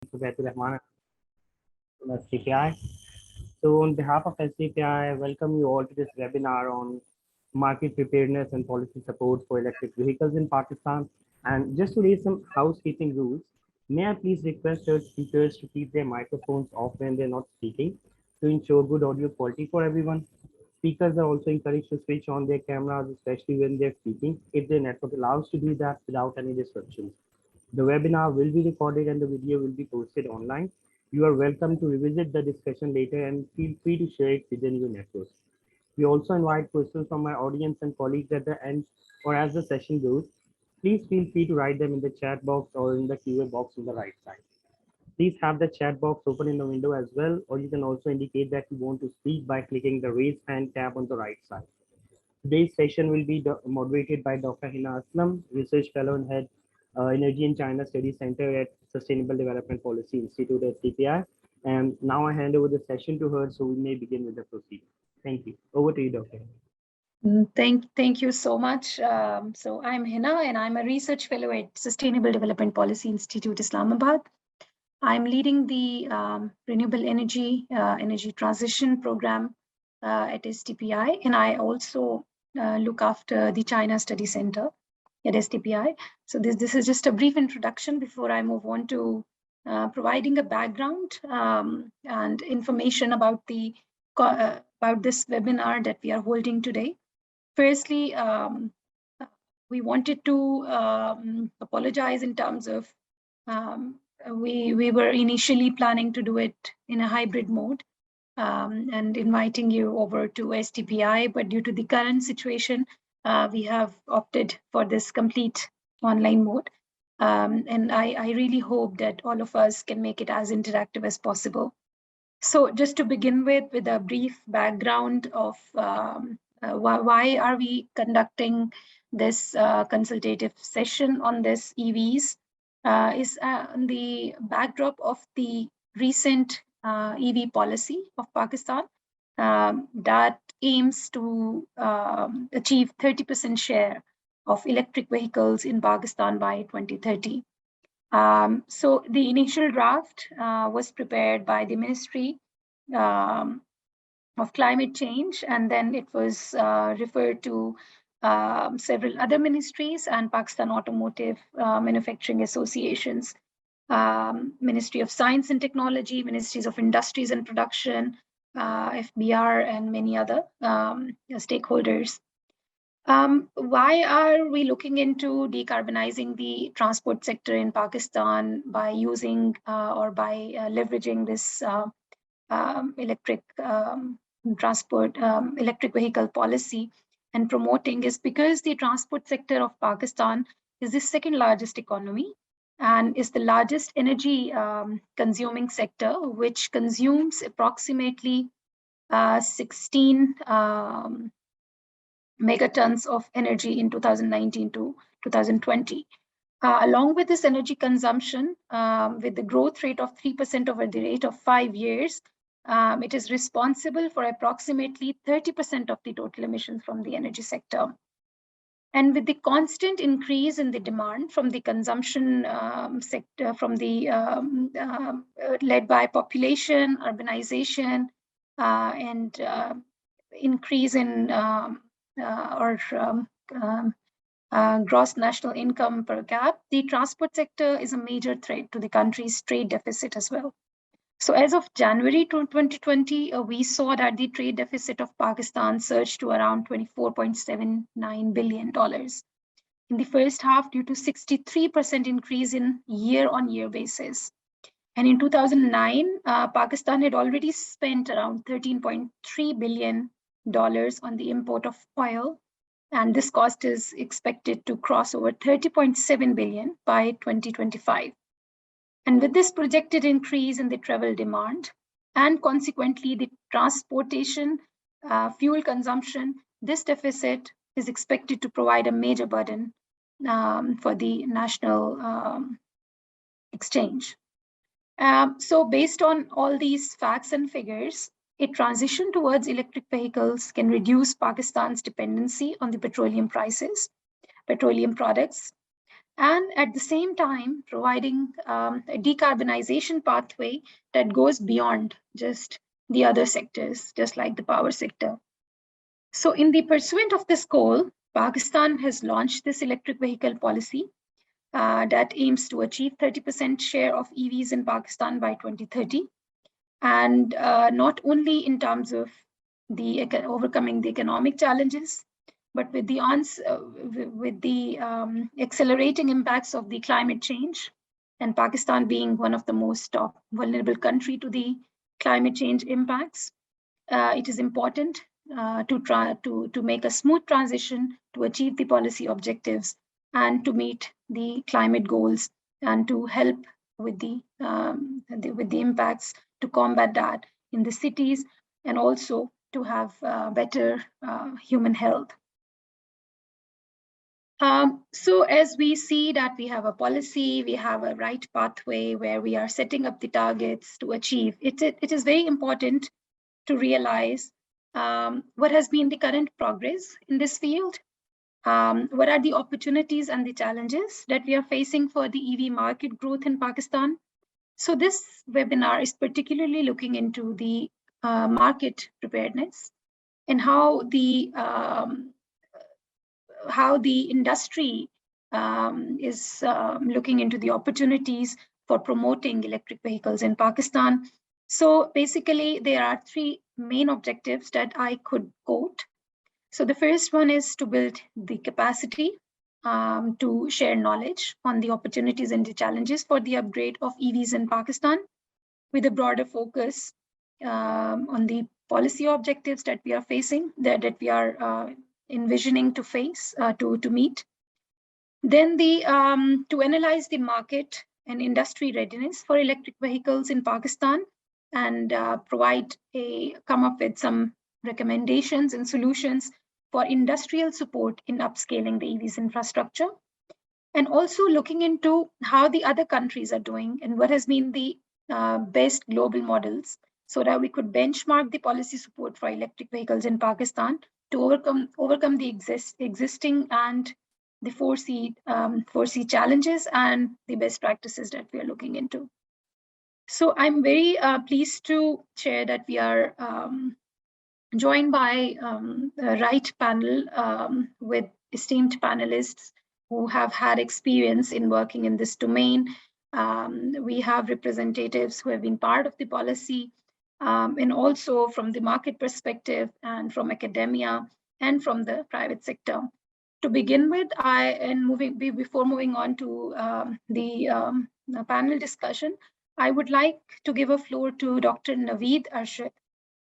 Rahman from SDPI. So, on behalf of SDPI, I welcome you all to this webinar on market preparedness and policy support for electric vehicles in Pakistan. And just to raise some housekeeping rules, may I please request our speakers to keep their microphones off when they're not speaking to ensure good audio quality for everyone. Speakers are also encouraged to switch on their cameras, especially when they're speaking, if their network allows to do that without any disruptions. The webinar will be recorded and the video will be posted online. You are welcome to revisit the discussion later and feel free to share it within your network. We also invite questions from my audience and colleagues at the end or as the session goes. Please feel free to write them in the chat box or in the Q&A box on the right side. Please have the chat box open in the window as well, or you can also indicate that you want to speak by clicking the raise hand tab on the right side. Today's session will be moderated by Dr. Hina Aslam, Research Fellow and Head Energy and China Study Center at Sustainable Development Policy Institute at CPI. And now I hand over the session to her so we may begin with the proceedings. Thank you. Over to you, Dr. Thank you so much. So I'm Hina and I'm a research fellow at Sustainable Development Policy Institute, Islamabad. I'm leading the renewable energy transition program at STPI, and I also look after the China Study Center at STPI. So this is just a brief introduction before I move on to providing a background and information about the about this webinar that we are holding today. Firstly, we wanted to apologize in terms of we were initially planning to do it in a hybrid mode and inviting you over to STPI, but due to the current situation, we have opted for this complete online mode. And I really hope that all of us can make it as interactive as possible. So just to begin with a brief background of why are we conducting this consultative session on this EVs is on the backdrop of the recent EV policy of Pakistan that aims to achieve 30% share of electric vehicles in Pakistan by 2030. So the initial draft was prepared by the Ministry of Climate Change, and then it was referred to several other ministries and Pakistan Automotive Manufacturing Associations, Ministry of Science and Technology, Ministries of Industries and Production, FBR, and many other stakeholders. Why are we looking into decarbonizing the transport sector in Pakistan by using or by leveraging this electric vehicle policy and promoting is because the transport sector of Pakistan is the second largest economy and is the largest energy consuming sector, which consumes approximately 16 megatons of energy in 2019 to 2020. Along with this energy consumption, with the growth rate of 3% over the rate of 5 years, it is responsible for approximately 30% of the total emissions from the energy sector. And with the constant increase in the demand from the consumption sector, from the led by population, urbanization, and increase in gross national income per cap, the transport sector is a major threat to the country's trade deficit as well. So as of January 2020, we saw that the trade deficit of Pakistan surged to around $24.79 billion in the first half due to 63% increase in year-on-year basis. And in 2009, Pakistan had already spent around $13.3 billion on the import of oil. And this cost is expected to cross over $30.7 billion by 2025. And with this projected increase in the travel demand and consequently the transportation fuel consumption, this deficit is expected to provide a major burden for the national exchange. So based on all these facts and figures, a transition towards electric vehicles can reduce Pakistan's dependency on the petroleum prices, petroleum products, and at the same time providing a decarbonization pathway that goes beyond just the other sectors, just like the power sector. So in the pursuit of this goal, Pakistan has launched this electric vehicle policy that aims to achieve 30% share of EVs in Pakistan by 2030. And not only in terms of overcoming the economic challenges, but with the accelerating impacts of the climate change, and Pakistan being one of the most vulnerable country to the climate change impacts, it is important to try to make a smooth transition to achieve the policy objectives and to meet the climate goals and to help with the impacts to combat that in the cities and also to have better human health. So as we see that we have a policy, we have a right pathway where we are setting up the targets to achieve, it is very important to realize what has been the current progress in this field, what are the opportunities and the challenges that we are facing for the EV market growth in Pakistan. So this webinar is particularly looking into the market preparedness and how the industry is looking into the opportunities for promoting electric vehicles in Pakistan. So basically, there are three main objectives that I could quote. So the first one is to build the capacity to share knowledge on the opportunities and the challenges for the upgrade of EVs in Pakistan, with a broader focus on the policy objectives that we are facing, that we are envisioning to face, to meet. Then to analyze the market and industry readiness for electric vehicles in Pakistan and come up with some recommendations and solutions for industrial support in upscaling the EVs infrastructure. And also looking into how the other countries are doing and what has been the best global models, so that we could benchmark the policy support for electric vehicles in Pakistan to overcome the existing and the foresee challenges and the best practices that we are looking into. So I'm very pleased to share that we are joined by the right panel with esteemed panelists who have had experience in working in this domain. We have representatives who have been part of the policy and also from the market perspective and from academia and from the private sector. To begin with, before moving on to the panel discussion, I would like to give a floor to Dr. Naveed Arshad,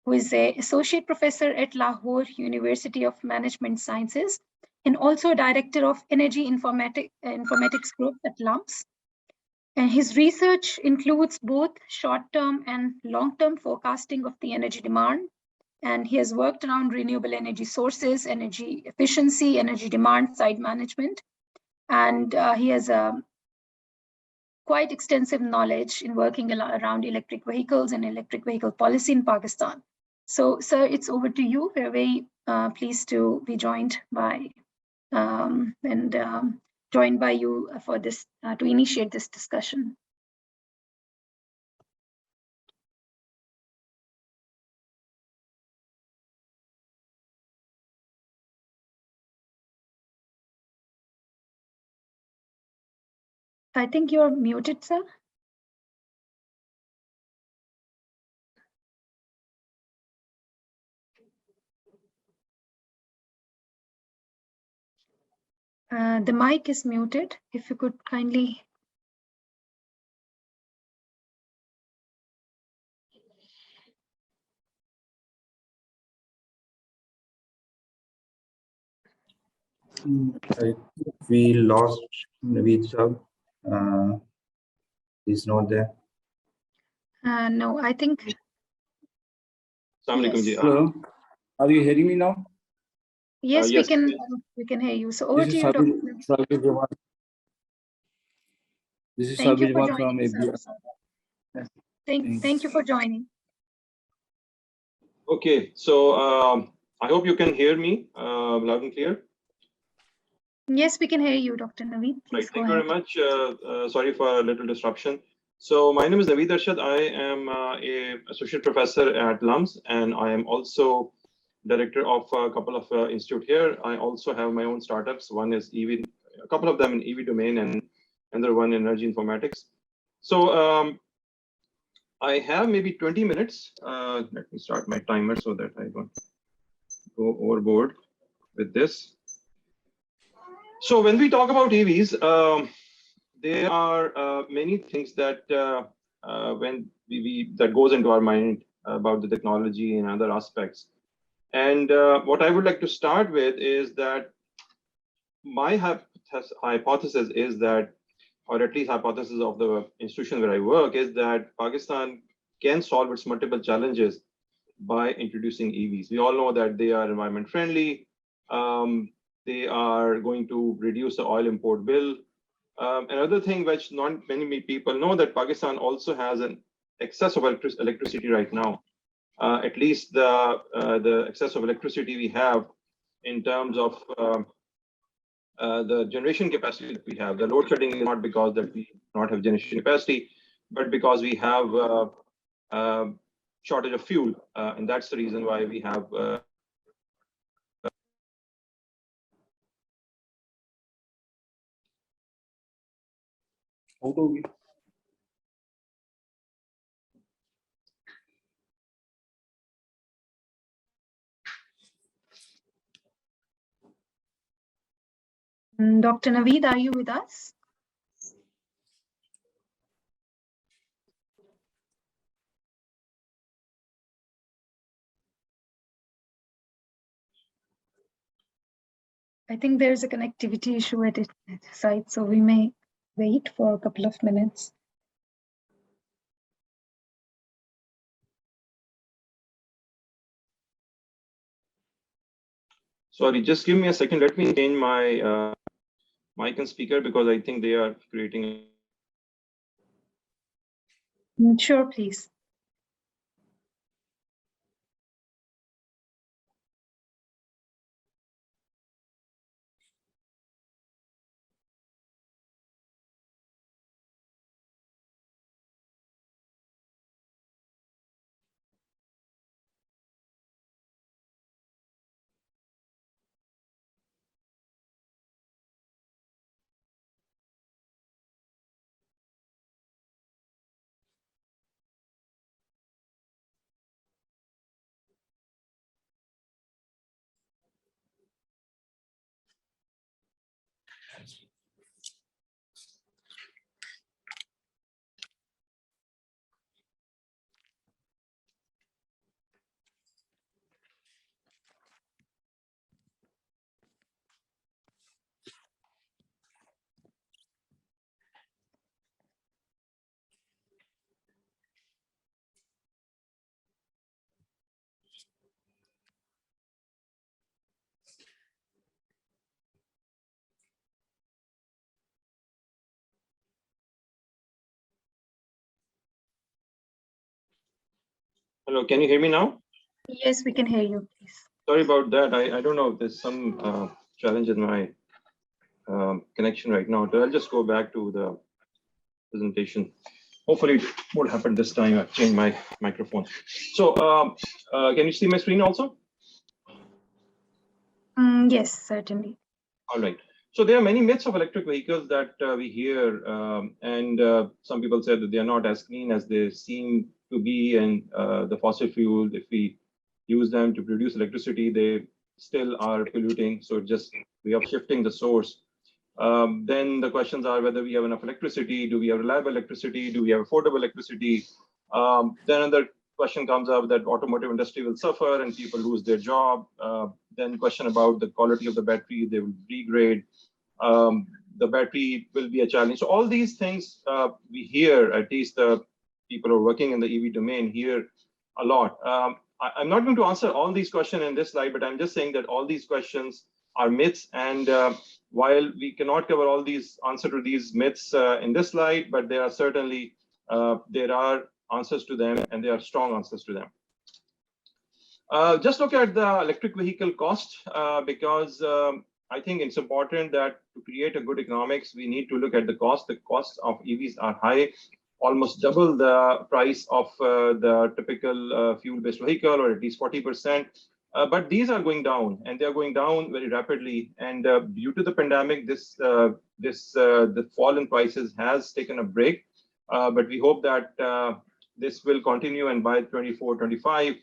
who is an associate professor at Lahore University of Management Sciences and also director of Energy Informatics Group at LUMS. And his research includes both short-term and long-term forecasting of the energy demand. And he has worked around renewable energy sources, energy efficiency, energy demand side management. And he has a quite extensive knowledge in working around electric vehicles and electric vehicle policy in Pakistan. So, sir, it's over to you. We're very pleased to be joined by joined by you for this to initiate this discussion. I think you're muted, sir. The mic is muted. If you could kindly. We lost Naveed sir. He's not there. No, I think. Yes. Hello. Are you hearing me now? Yes, yes. We can hear you. So over to you, Dr. This is Sabir Jamal from ABR. Thank you for joining. Okay, so I hope you can hear me loud and clear. Yes, we can hear you, Dr. Naveed. Please Thank you very much. Sorry for a little disruption. So my name is Naveed Arshad. I am a associate professor at LUMS, and I am also director of a couple of institute here. I also have my own startups. One is EV, a couple of them in EV domain, and another one in energy informatics. So I have maybe 20 minutes. Let me start my timer so that I don't go overboard with this. So when we talk about EVs, there are many things that when that goes into our mind about the technology and other aspects. And what I would like to start with is that my hypothesis is that, or at least hypothesis of the institution where I work, is that Pakistan can solve its multiple challenges by introducing EVs. We all know that they are environment friendly. They are going to reduce the oil import bill. Another thing which not many people know, that Pakistan also has an excess of electricity right now. At least the excess of electricity we have in terms of the generation capacity that we have. The load shedding is not because that we not have generation capacity, but because we have shortage of fuel, and that's the reason why we have Dr. Naveed, are you with us? I think there's a connectivity issue at its side, so we may wait for a couple of minutes. Sorry, just give me a second. Let me change my mic and speaker because I think they are creating. Sure, please. Hello, can you hear me now? Yes, we can hear you, please. Sorry about that. I don't know if there's some challenge in my connection right now. So I'll just go back to the presentation. Hopefully it won't happen this time. I've changed my microphone. So can you see my screen also? Yes, certainly. All right. So there are many myths of electric vehicles that we hear, and some people say that they are not as clean as they seem to be, and the fossil fuel, if we use them to produce electricity, they still are polluting. So just we are shifting the source. Then the questions are whether we have enough electricity, do we have reliable electricity, do we have affordable electricity? Then another question comes up that automotive industry will suffer and people lose their job. Then question about the quality of the battery, they will degrade. The battery will be a challenge. So all these things we hear, at least the people who are working in the EV domain hear a lot. I'm not going to answer all these questions in this slide, but I'm just saying that all these questions are myths. And while we cannot cover all these answers to these myths in this slide, but there are certainly there are answers to them, and there are strong answers to them. Just look at the electric vehicle cost, because I think it's important that to create a good economics, we need to look at the cost. The costs of EVs are high, almost double the price of the typical fuel-based vehicle, or at least 40%. But these are going down, and they are going down very rapidly. And due to the pandemic, the fall in prices has taken a break. But we hope that this will continue, and by 24, 25,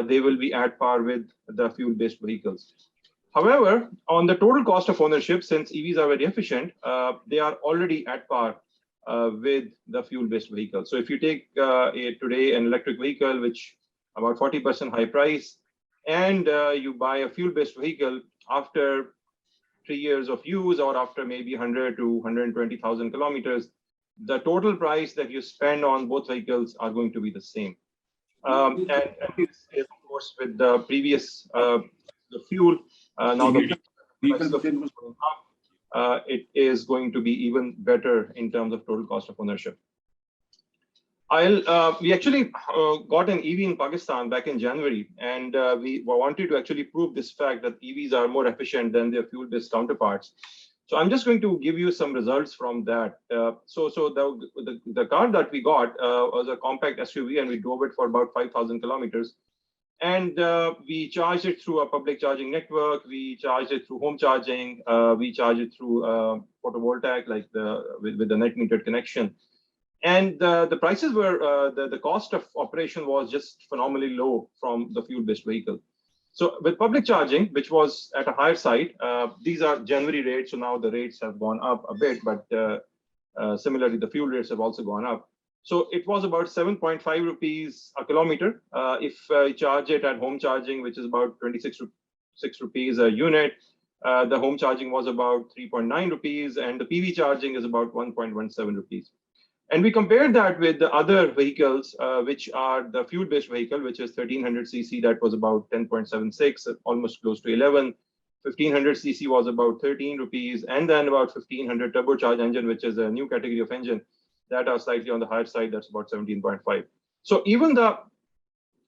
they will be at par with the fuel-based vehicles. However, on the total cost of ownership, since EVs are very efficient, they are already at par with the fuel-based vehicle. So if you take today an electric vehicle, which about 40% high price, and you buy a fuel-based vehicle after 3 years of use, or after maybe 100 to 120,000 kilometers, the total price that you spend on both vehicles are going to be the same. And this is, of course, with the previous the fuel. Now the prices of fuel going up, it is going to be even better in terms of total cost of ownership. We actually got an EV in Pakistan back in January, and we wanted to actually prove this fact that EVs are more efficient than their fuel-based counterparts. So I'm just going to give you some results from that. So the car that we got was a compact SUV, and we drove it for about 5,000 kilometers. And we charged it through a public charging network. We charged it through home charging. We charged it through photovoltaic, like with the net metered connection. And the prices were, the cost of operation was just phenomenally low from the fuel-based vehicle. So with public charging, which was at a higher side, these are January rates. So now the rates have gone up a bit, but similarly, the fuel rates have also gone up. So it was about 7.5 rupees a kilometer. If I charge it at home charging, which is about 26 rupees a unit, the home charging was about 3.9 rupees, and the PV charging is about 1.17 rupees. And we compared that with the other vehicles, which are the fuel-based vehicle, which is 1300 cc, that was about 10.76, almost close to 11. 1500 cc was about 13 rupees, and then about 1500 turbocharged engine, which is a new category of engine, that are slightly on the higher side, that's about 17.5. So even the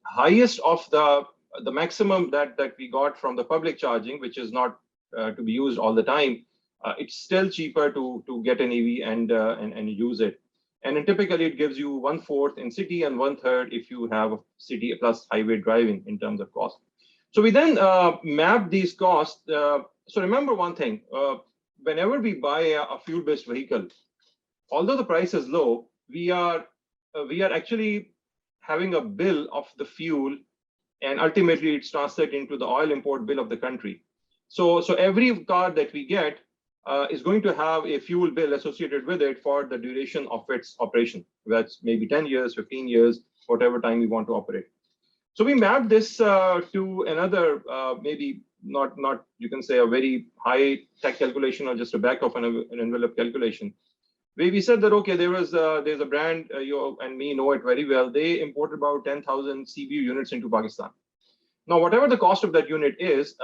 highest of the maximum that we got from the public charging, which is not to be used all the time, it's still cheaper to get an EV and use it. And then typically it gives you 1/4 in city and 1/3 if you have city plus highway driving in terms of cost. So we then map these costs. So remember one thing, whenever we buy a fuel-based vehicle, although the price is low, we are actually having a bill of the fuel, and ultimately it's translated into the oil import bill of the country. So every car that we get is going to have a fuel bill associated with it for the duration of its operation. That's maybe 10 years, 15 years, whatever time we want to operate. So we mapped this to another, maybe not you can say a very high tech calculation, or just a back of an envelope calculation. We said that, okay, there's a brand, you and me know it very well. They imported about 10,000 CBU units into Pakistan. Now, whatever the cost of that unit is,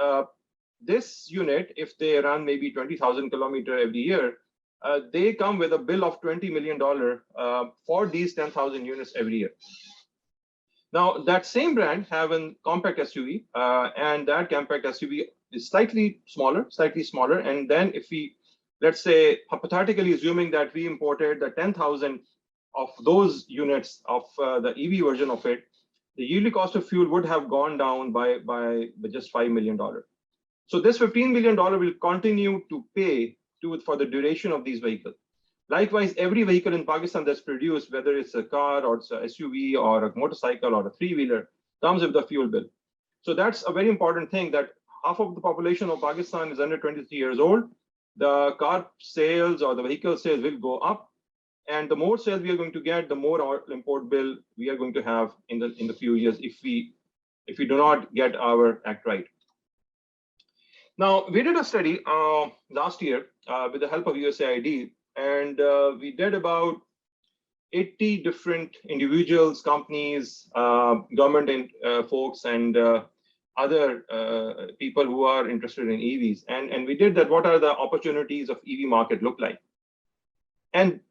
this unit, if they run maybe 20,000 kilometers every year, they come with a bill of $20 million for these 10,000 units every year. Now, that same brand have a compact SUV, and that compact SUV is slightly smaller. And then if we, let's say, hypothetically assuming that we imported the 10,000 of those units of the EV version of it, the yearly cost of fuel would have gone down by just $5 million. So this $15 million will continue to pay for the duration of these vehicles. Likewise, every vehicle in Pakistan that's produced, whether it's a car or it's a SUV or a motorcycle or a three-wheeler, comes with the fuel bill. So that's a very important thing, that half of the population of Pakistan is under 23 years old. The car sales or the vehicle sales will go up. And the more sales we are going to get, the more our import bill we are going to have in the few years if we do not get our act right. Now, we did a study last year with the help of USAID, and we did about 80 different individuals, companies, government folks, and other people who are interested in EVs. And we did that, what are the opportunities of EV market look like? And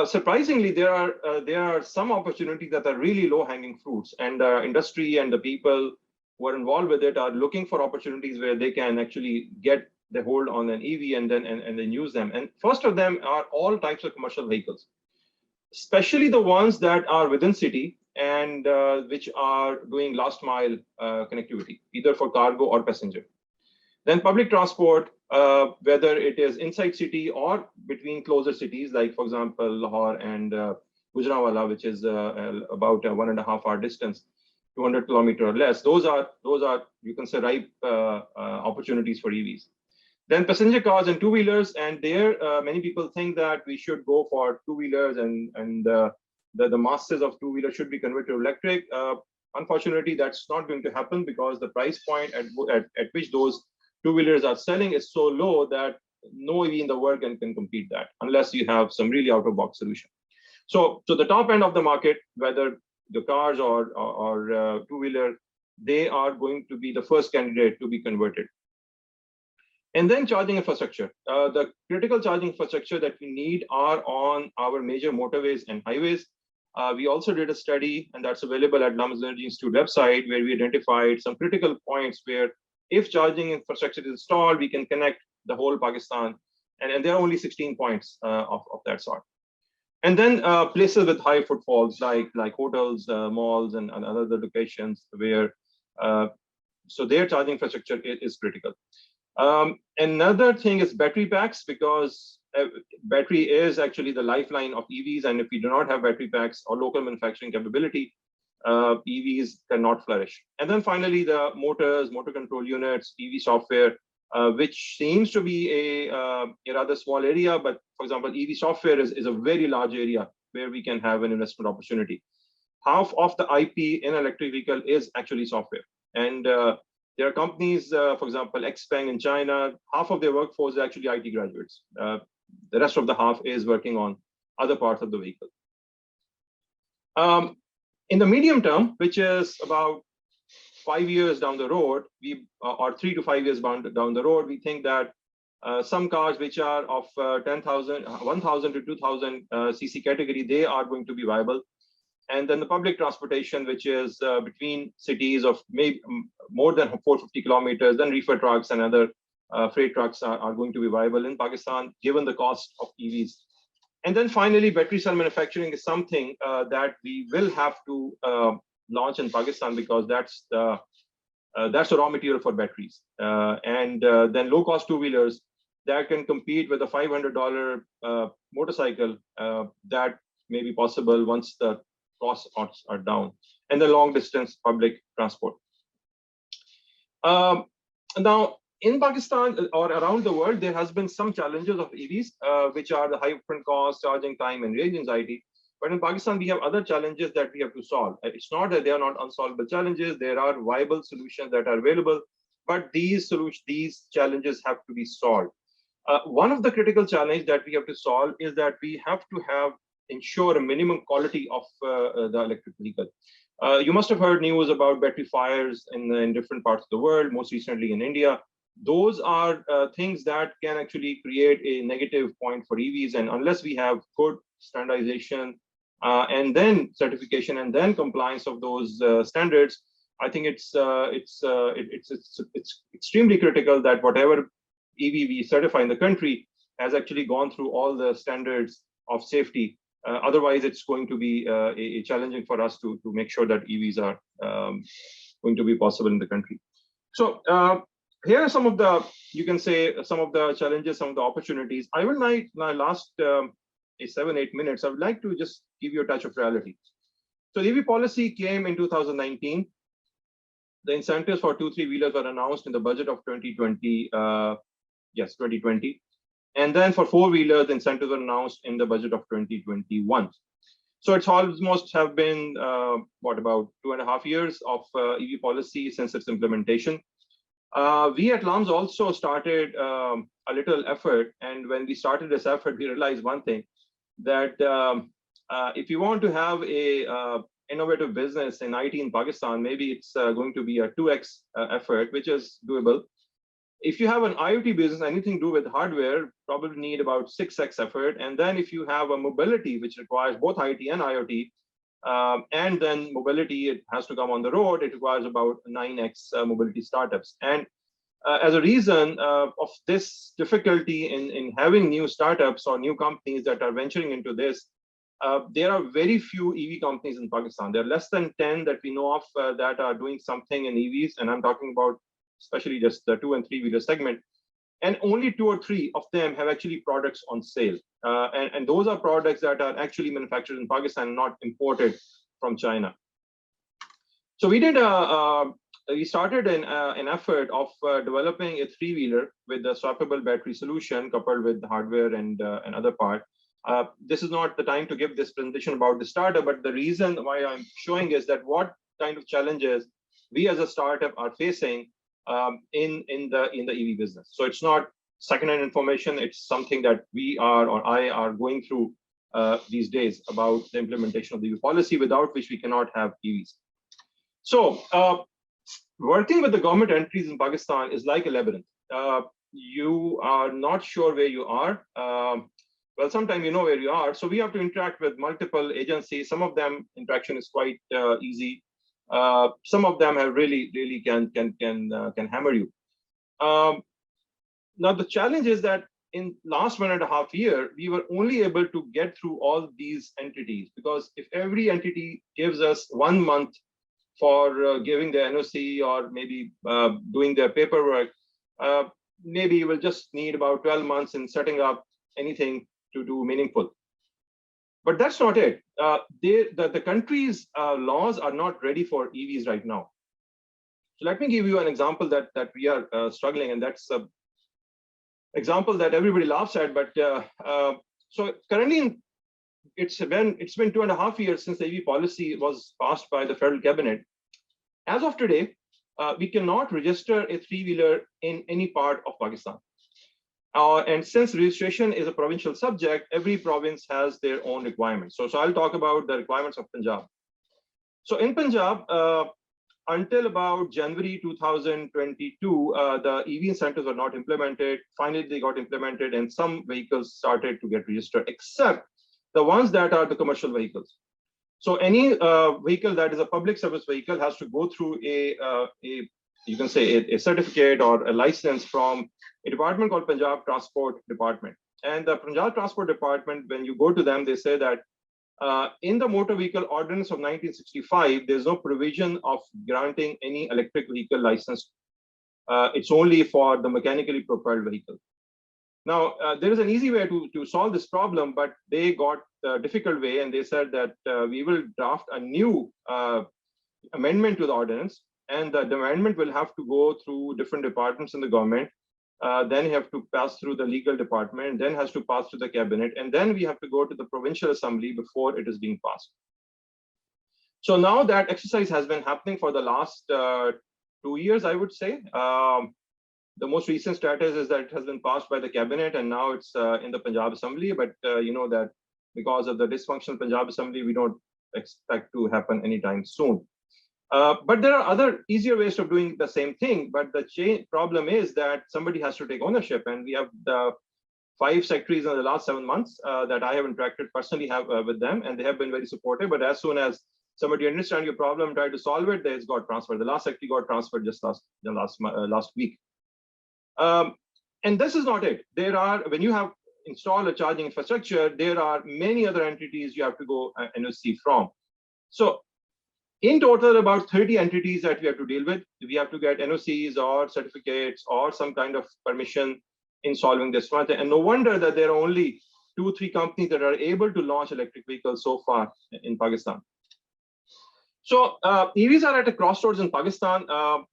surprisingly, there are some opportunities that are really low-hanging fruits, and the industry and the people who are involved with it are looking for opportunities where they can actually get they hold on an EV and then use them. And first of them are all types of commercial vehicles, especially the ones that are within city and which are doing last mile connectivity, either for cargo or passenger. Then public transport, whether it is inside city or between closer cities, like for example, Lahore and Gujranwala, which is about a 1.5 hour distance, 200 kilometer or less. Those are you can say ripe opportunities for EVs. Then passenger cars and two-wheelers, and there many people think that we should go for two-wheelers and the masses of two-wheelers should be converted to electric. Unfortunately, that's not going to happen because the price point at which those two-wheelers are selling is so low that no EV in the world can compete that unless you have some really out-of-box solution. So the top end of the market, whether the cars or two-wheeler, they are going to be the first candidate to be converted. And then charging infrastructure. The critical charging infrastructure that we need are on our major motorways and highways. We also did a study, and that's available at Lum's Energy Institute website, where we identified some critical points where if charging infrastructure is installed, we can connect the whole Pakistan. And there are only 16 points of that sort. And then places with high footfalls, like hotels, malls, and other locations where, so their charging infrastructure is critical. Another thing is battery packs, because battery is actually the lifeline of EVs. And if we do not have battery packs or local manufacturing capability, EVs cannot flourish. And then finally, the motors, motor control units, EV software, which seems to be a rather small area. But for example, EV software is a very large area where we can have an investment opportunity. Half of the IP in electric vehicle is actually software. And there are companies, for example, XPeng in China, half of their workforce is actually IT graduates. The rest of the half is working on other parts of the vehicle. In the medium term, which is about 5 years down the road, or 3 to 5 years down the road, we think that some cars which are of 1,000 to 2,000 cc category, they are going to be viable. And then the public transportation, which is between cities of maybe more than 450 kilometers, then reefer trucks and other freight trucks are going to be viable in Pakistan, given the cost of EVs. And then finally, battery cell manufacturing is something that we will have to launch in Pakistan, because that's the raw material for batteries. And then low-cost two-wheelers that can compete with a $500 motorcycle, that may be possible once the costs are down. And the long-distance public transport. Now, in Pakistan or around the world, there has been some challenges of EVs, which are the high upfront cost, charging time, and range anxiety. But in Pakistan, we have other challenges that we have to solve. It's not that they are not unsolvable challenges. There are viable solutions that are available, but these challenges have to be solved. One of the critical challenges that we have to solve is that we have to ensure a minimum quality of the electric vehicle. You must have heard news about battery fires in different parts of the world, most recently in India. Those are things that can actually create a negative point for EVs. And unless we have good standardization and then certification and then compliance of those standards, I think it's extremely critical that whatever EV we certify in the country has actually gone through all the standards of safety. Otherwise, it's going to be challenging for us to make sure that EVs are going to be possible in the country. So here are some of the, you can say, some of the challenges, some of the opportunities. I will like, last 7-8 minutes, I would like to just give you a touch of reality. So the EV policy came in 2019. The incentives for 2-3 wheelers were announced in the budget of 2020. Yes, 2020. And then for 4-wheelers, the incentives were announced in the budget of 2021. So it's almost have been, about 2.5 years of EV policy since its implementation. We at LUMS also started a little effort. And when we started this effort, we realized one thing, that if you want to have a innovative business in IT in Pakistan, maybe it's going to be a 2x effort, which is doable. If you have an IoT business, anything to do with hardware, probably need about 6x effort. And then if you have a mobility, which requires both IT and IoT, and then mobility, it has to come on the road, it requires about 9x mobility startups. And as a reason of this difficulty in having new startups or new companies that are venturing into this, there are very few EV companies in Pakistan. There are less than 10 that we know of that are doing something in EVs, and I'm talking about especially just the 2 and 3 wheeler segment. And only 2 or 3 of them have actually products on sale. And those are products that are actually manufactured in Pakistan, not imported from China. So we started an effort of developing a 3-wheeler with a swappable battery solution coupled with hardware and other part. This is not the time to give this presentation about the startup, but the reason why I'm showing is that what kind of challenges we as a startup are facing in the EV business. So it's not secondhand information; it's something that we are or I are going through these days about the implementation of the EV policy, without which we cannot have EVs. So working with the government entities in Pakistan is like a labyrinth. You are not sure where you are. Well, sometimes you know where you are. So we have to interact with multiple agencies. Some of them interaction is quite easy. Some of them have really can hammer you. Now the challenge is that in last 1.5 years, we were only able to get through all these entities, because if every entity gives us 1 month for giving the NOC or maybe doing their paperwork, maybe we'll just need about 12 months in setting up anything to do meaningful. But that's not it. The country's laws are not ready for EVs right now. So let me give you an example that we are struggling, and that's an example that everybody laughs at. But so currently, it's been 2.5 years since the EV policy was passed by the federal cabinet. As of today, we cannot register a 3-wheeler in any part of Pakistan. And since registration is a provincial subject, every province has their own requirements. So I'll talk about the requirements of Punjab. So in Punjab, until about January 2022, the EV incentives were not implemented. Finally, they got implemented, and some vehicles started to get registered, except the ones that are the commercial vehicles. So any vehicle that is a public service vehicle has to go through you can say a certificate or a license from a department called Punjab Transport Department. And the Punjab Transport Department, when you go to them, they say that in the Motor Vehicle Ordinance of 1965, there's no provision of granting any electric vehicle license. It's only for the mechanically propelled vehicle. Now, there is an easy way to solve this problem, but they got a difficult way, and they said that we will draft a new amendment to the ordinance, and the amendment will have to go through different departments in the government. Then you have to pass through the legal department, then has to pass through the cabinet, and then we have to go to the provincial assembly before it is being passed. So now that exercise has been happening for the last 2 years, I would say. The most recent status is that it has been passed by the cabinet, and now it's in the Punjab Assembly. But you know that because of the dysfunctional Punjab Assembly, we don't expect to happen anytime soon. But there are other easier ways of doing the same thing. But the problem is that somebody has to take ownership, and we have the 5 secretaries in the last 7 months that I have interacted personally with them, and they have been very supportive. But as soon as somebody understands your problem, try to solve it, they got transferred. The last secretary got transferred just last week. And this is not it. There are, when you have installed a charging infrastructure, there are many other entities you have to go NOC from. So in total, about 30 entities that we have to deal with. We have to get NOCs or certificates or some kind of permission in solving this matter. And no wonder that there are only 2 or 3 companies that are able to launch electric vehicles so far in Pakistan. So EVs are at a crossroads in Pakistan.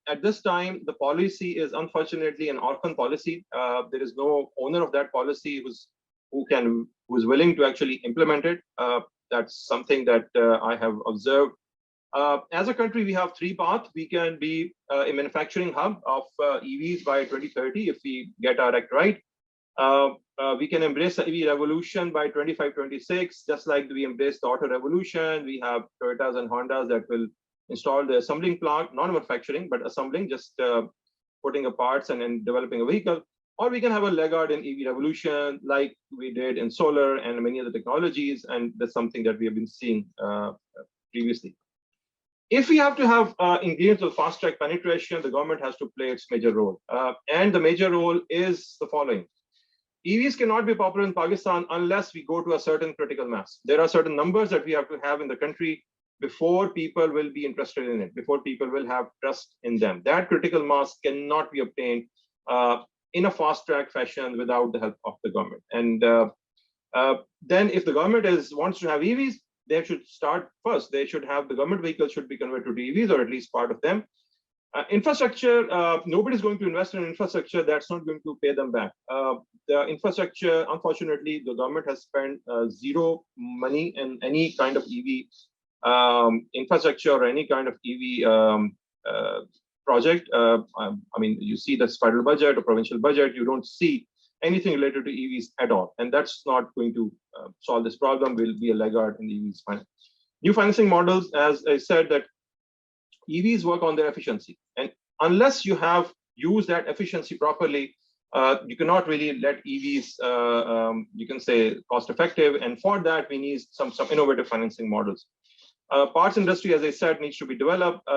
At this time, the policy is unfortunately an orphan policy. There is no owner of that policy who is willing to actually implement it. That's something that I have observed. As a country, we have 3 paths. We can be a manufacturing hub of EVs by 2030 if we get our act right. We can embrace the EV revolution by 25-26, just like we embraced the auto revolution. We have Toyotas and Hondas that will install the assembling plant, not manufacturing, but assembling, just putting a parts and then developing a vehicle. Or we can have a laggard in EV revolution, like we did in solar and many other technologies, and that's something that we have been seeing previously. if we have to have ingredients of fast track penetration, the government has to play its major role. And the major role is the following. EVs cannot be popular in Pakistan unless we go to a certain critical mass. There are certain numbers that we have to have in the country before people will be interested in it, before people will have trust in them. That critical mass cannot be obtained in a fast track fashion without the help of the government. And then if the government wants to have EVs, they should start first. They should have the government vehicles should be converted to EVs, or at least part of them. Infrastructure, nobody's going to invest in infrastructure that's not going to pay them back. The infrastructure, unfortunately, the government has spent zero money in any kind of EV infrastructure or any kind of EV project. I mean, you see the federal budget or provincial budget, you don't see anything related to EVs at all. And that's not going to solve this problem. Will be a laggard in the EVs finance. New financing models, as I said, that EVs work on their efficiency. And unless you have used that efficiency properly, you cannot really let EVs, you can say, cost effective. And for that, we need some innovative financing models. Parts industry, as I said, needs to be developed.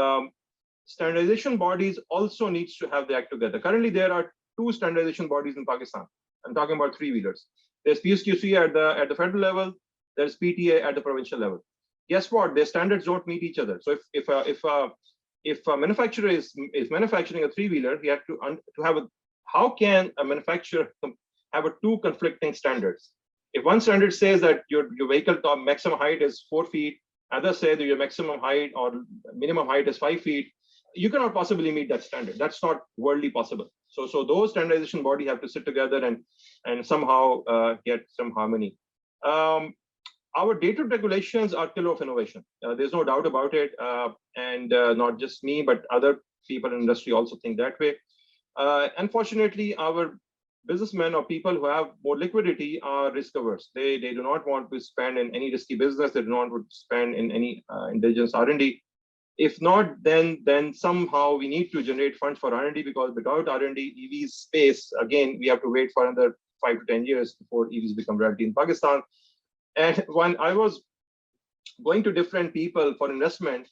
Standardization bodies also needs to have the act together. Currently, there are 2 standardization bodies in Pakistan. I'm talking about 3-wheelers. There's PSQC at the federal level. There's PTA at the provincial level. Guess what? Their standards don't meet each other. So if a manufacturer is manufacturing a 3-wheeler, he has to have how can a manufacturer have 2 conflicting standards? If one standard says that your vehicle top maximum height is 4 feet, others say that your maximum height or minimum height is 5 feet, you cannot possibly meet that standard. That's not worldly possible. So those standardization body have to sit together and somehow get some harmony. Our data regulations are killer of innovation. There's no doubt about it. And not just me, but other people in the industry also think that way. Unfortunately, our businessmen or people who have more liquidity are risk averse. They do not want to spend in any risky business. They do not want to spend in any intelligence R&D. If not, then somehow we need to generate funds for R&D, because without R&D, EV space, again, we have to wait for another 5 to 10 years before EVs become reality in Pakistan. And when I was going to different people for investment,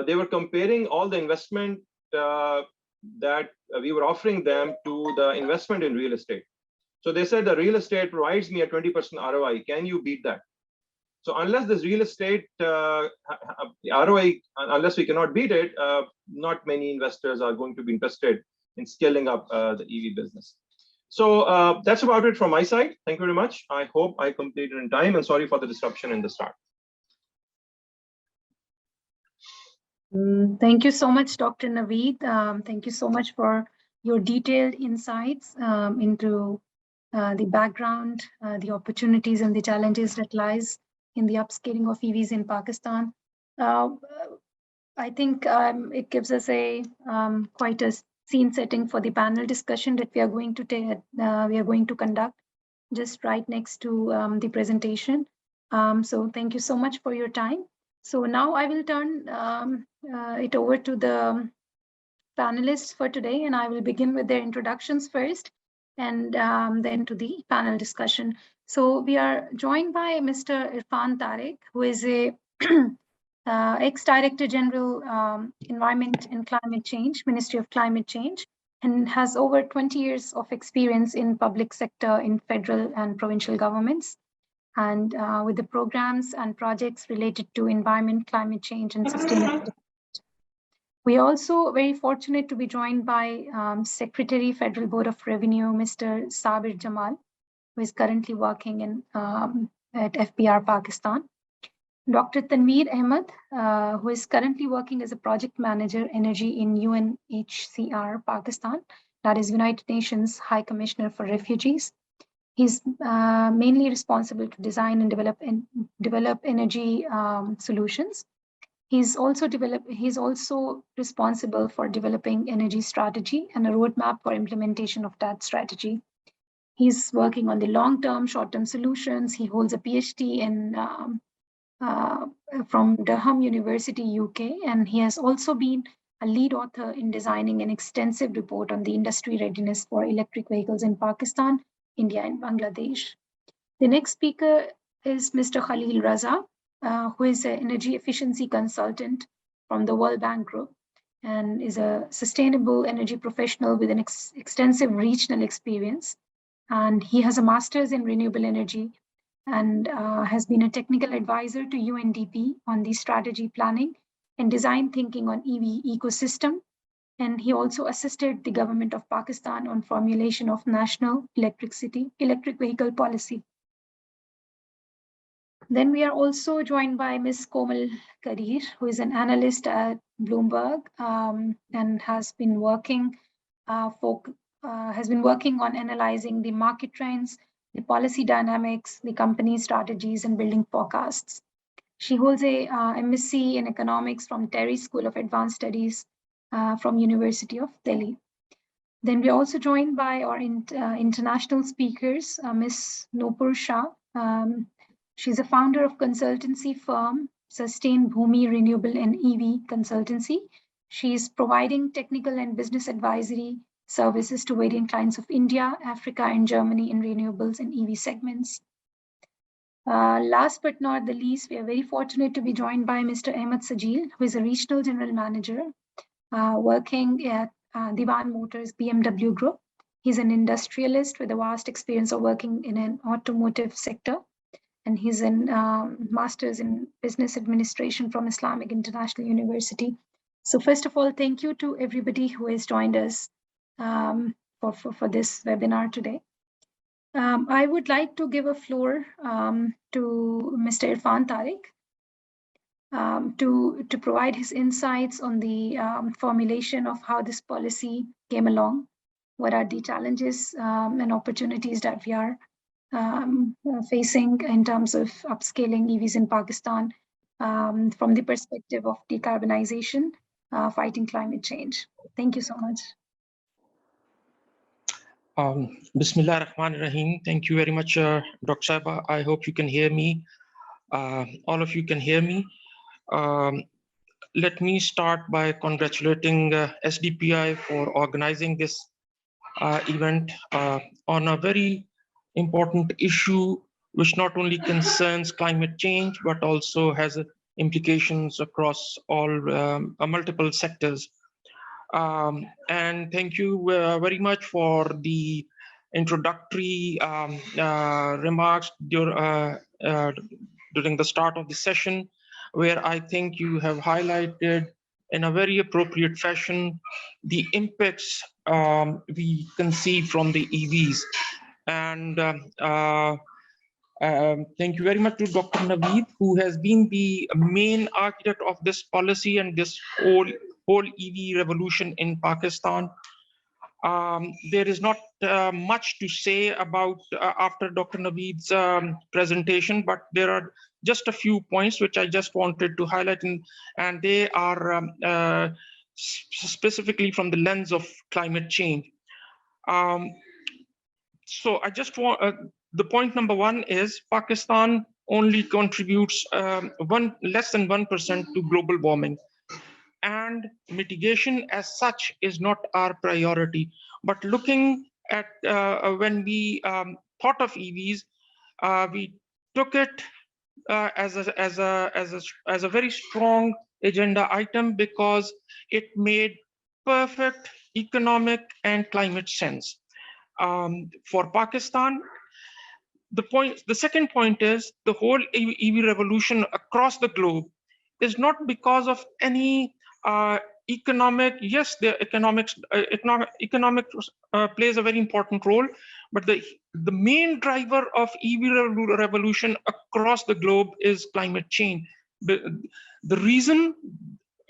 they were comparing all the investment that we were offering them to the investment in real estate. So they said the real estate provides me a 20% ROI. Can you beat that? So unless this real estate ROI, unless we cannot beat it, not many investors are going to be interested in scaling up the EV business. So that's about it from my side. Thank you very much. I hope I completed in time, and sorry for the disruption in the start. Thank you so much, Dr. Naveed. Thank you so much for your detailed insights into the background, the opportunities and the challenges that lies in the upscaling of EVs in Pakistan. I think it gives us a quite a scene setting for the panel discussion that we are going to conduct just right next to the presentation. So thank you so much for your time. So now I will turn it over to the panelists for today, and I will begin with their introductions first, and then to the panel discussion. So we are joined by Mr. Irfan Tariq, who is a ex-Director General Environment and Climate Change, Ministry of Climate Change, and has over 20 years of experience in public sector in federal and provincial governments, and with the programs and projects related to environment, climate change, and sustainability. We are also very fortunate to be joined by Secretary, Federal Board of Revenue, Mr. Sabir Jamal, who is currently working in at FBR Pakistan. Dr. Tanveer Ahmed, who is currently working as a project manager, energy in UNHCR Pakistan, that is United Nations High Commissioner for Refugees. He's mainly responsible to design and develop energy solutions. He's also responsible for developing energy strategy and a roadmap for implementation of that strategy. He's working on the long-term, short-term solutions. He holds a PhD in from Durham University, UK, and he has also been a lead author in designing an extensive report on the industry readiness for electric vehicles in Pakistan, India, and Bangladesh. The next speaker is Mr. Khalil Raza, who is an energy efficiency consultant from the World Bank Group and is a sustainable energy professional with an extensive regional experience. And he has a master's in renewable energy and has been a technical advisor to UNDP on the strategy planning and design thinking on EV ecosystem. And he also assisted the government of Pakistan on formulation of national electric vehicle policy. Then we are also joined by Ms. Komal Kadir, who is an analyst at Bloomberg and has been working on analyzing the market trends, the policy dynamics, the company strategies, and building forecasts. She holds a MSc in economics from Terry School of Advanced Studies from University of Delhi. Then we're also joined by our international speakers, Ms. Nupur Shah. She's a founder of consultancy firm, Sustain Bhumi Renewable and EV Consultancy. She's providing technical and business advisory services to various clients of India, Africa, and Germany in renewables and EV segments. Last but not the least, we are very fortunate to be joined by Mr. Ahmed Sajil, who is a regional general manager working at Diwan Motors BMW Group. He's an industrialist with a vast experience of working in an automotive sector. And he's a master's in business administration from Islamic International University. So first of all, thank you to everybody who has joined us for this webinar today. I would like to give a floor to Mr. Irfan Tariq to provide his insights on the formulation of how this policy came along, what are the challenges and opportunities that we are facing in terms of upscaling EVs in Pakistan from the perspective of decarbonization, fighting climate change. Thank you so much. Bismillah ar-Rahman ar-Rahim. Thank you very much, Dr. Saiba. I hope you can hear me. All of you can hear me. Let me start by congratulating SDPI for organizing this event on a very important issue, which not only concerns climate change, but also has implications across all multiple sectors. And thank you very much for the introductory remarks during the start of the session, where I think you have highlighted in a very appropriate fashion the impacts we can see from the EVs. And thank you very much to Dr. Naveed, who has been the main architect of this policy and this whole EV revolution in Pakistan. There is not much to say about after Dr. Naveed's presentation, but there are just a few points which I just wanted to highlight, and they are specifically from the lens of climate change. So I just want, the point number one is Pakistan only contributes less than 1% to global warming. And mitigation as such is not our priority. But looking at when we thought of EVs, we took it as a very strong agenda item because it made perfect economic and climate sense. For Pakistan, the second point is the whole EV revolution across the globe is not because of any economic. Yes, the economics plays a very important role, but the main driver of EV revolution across the globe is climate change. The reason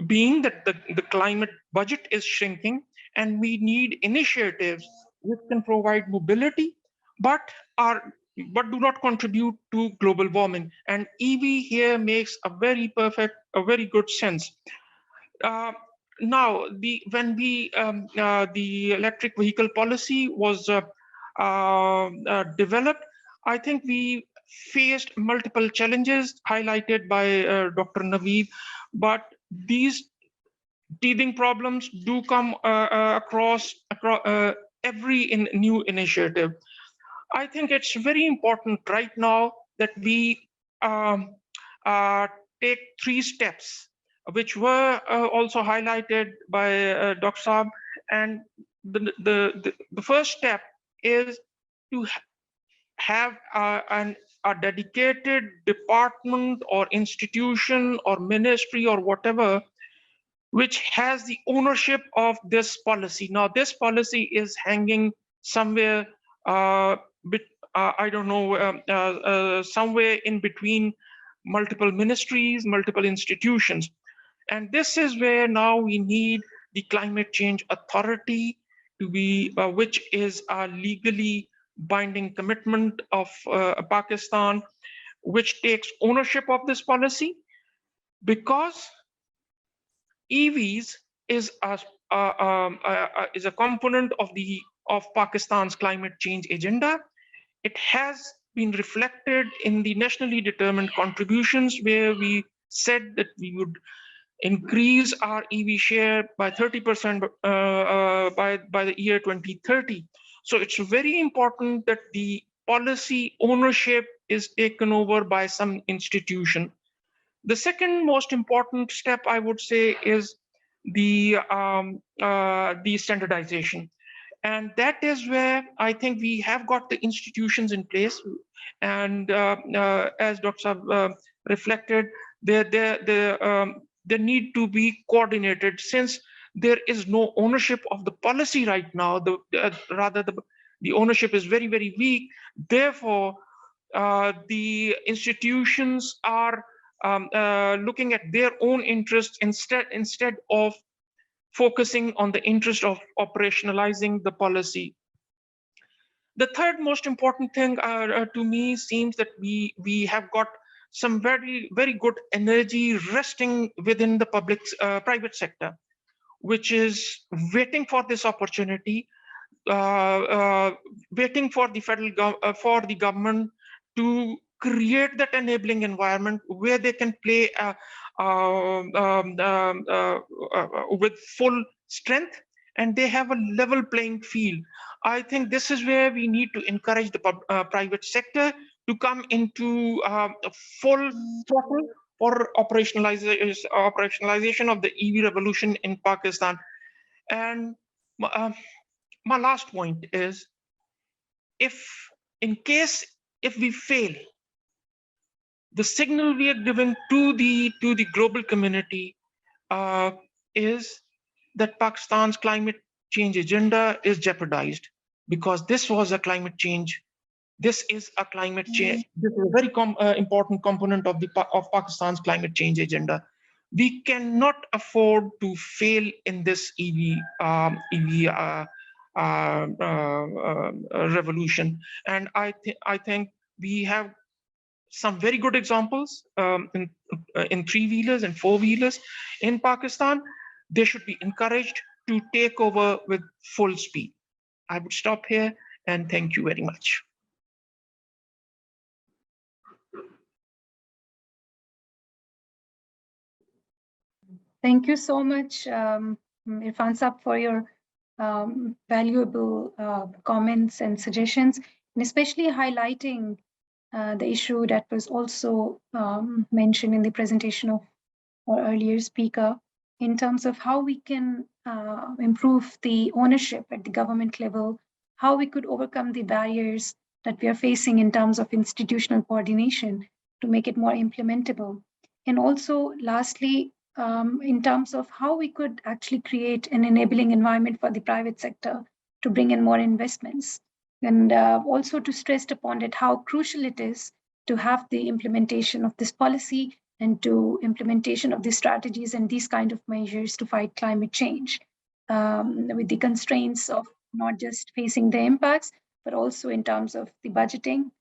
being that the climate budget is shrinking, and we need initiatives which can provide mobility, but do not contribute to global warming. And EV here makes a very good sense. Now, when the electric vehicle policy was developed, I think we faced multiple challenges highlighted by Dr. Naveed, but these teething problems do come across every new initiative. I think it's very important right now that we take 3 steps which were also highlighted by Dr. Saab. And the first step is to have a dedicated department or institution or ministry or whatever which has the ownership of this policy. Now, this policy is hanging somewhere, I don't know, somewhere in between multiple ministries, multiple institutions. And this is where now we need the climate change authority to be, which is a legally binding commitment of Pakistan, which takes ownership of this policy, because EVs is a component of Pakistan's climate change agenda. It has been reflected in the nationally determined contributions, where we said that we would increase our EV share by 30% by the year 2030. So it's very important that the policy ownership is taken over by some institution. The second most important step, I would say, is the standardization. And that is where I think we have got the institutions in place. And as Dr. Saab reflected, they need to be coordinated, since there is no ownership of the policy right now. Rather, the ownership is very, very weak. Therefore, the institutions are looking at their own interests instead of focusing on the interest of operationalizing the policy. The third most important thing to me seems that we have got some very, very good energy resting within the private sector, which is waiting for this opportunity, waiting for the government to create that enabling environment where they can play with full strength, and they have a level playing field. I think this is where we need to encourage the private sector to come into full throttle for operationalization of the EV revolution in Pakistan. And my last point is, if we fail, the signal we are giving to the global community is that Pakistan's climate change agenda is jeopardized, because this was a climate change. This is a climate change. This is a very important component of Pakistan's climate change agenda. We cannot afford to fail in this EV revolution. And I think we have some very good examples in three-wheelers and four-wheelers in Pakistan. They should be encouraged to take over with full speed. I would stop here, and thank you very much. Thank you so much, Irfan Saab, for your valuable comments and suggestions, and especially highlighting the issue that was also mentioned in the presentation of our earlier speaker, in terms of how we can improve the ownership at the government level, how we could overcome the barriers that we are facing in terms of institutional coordination to make it more implementable. And also, lastly, in terms of how we could actually create an enabling environment for the private sector to bring in more investments. And also to stress upon it how crucial it is to have the implementation of this policy and to implementation of these strategies and these kind of measures to fight climate change, with the constraints of not just facing the impacts, but also in terms of the budgeting,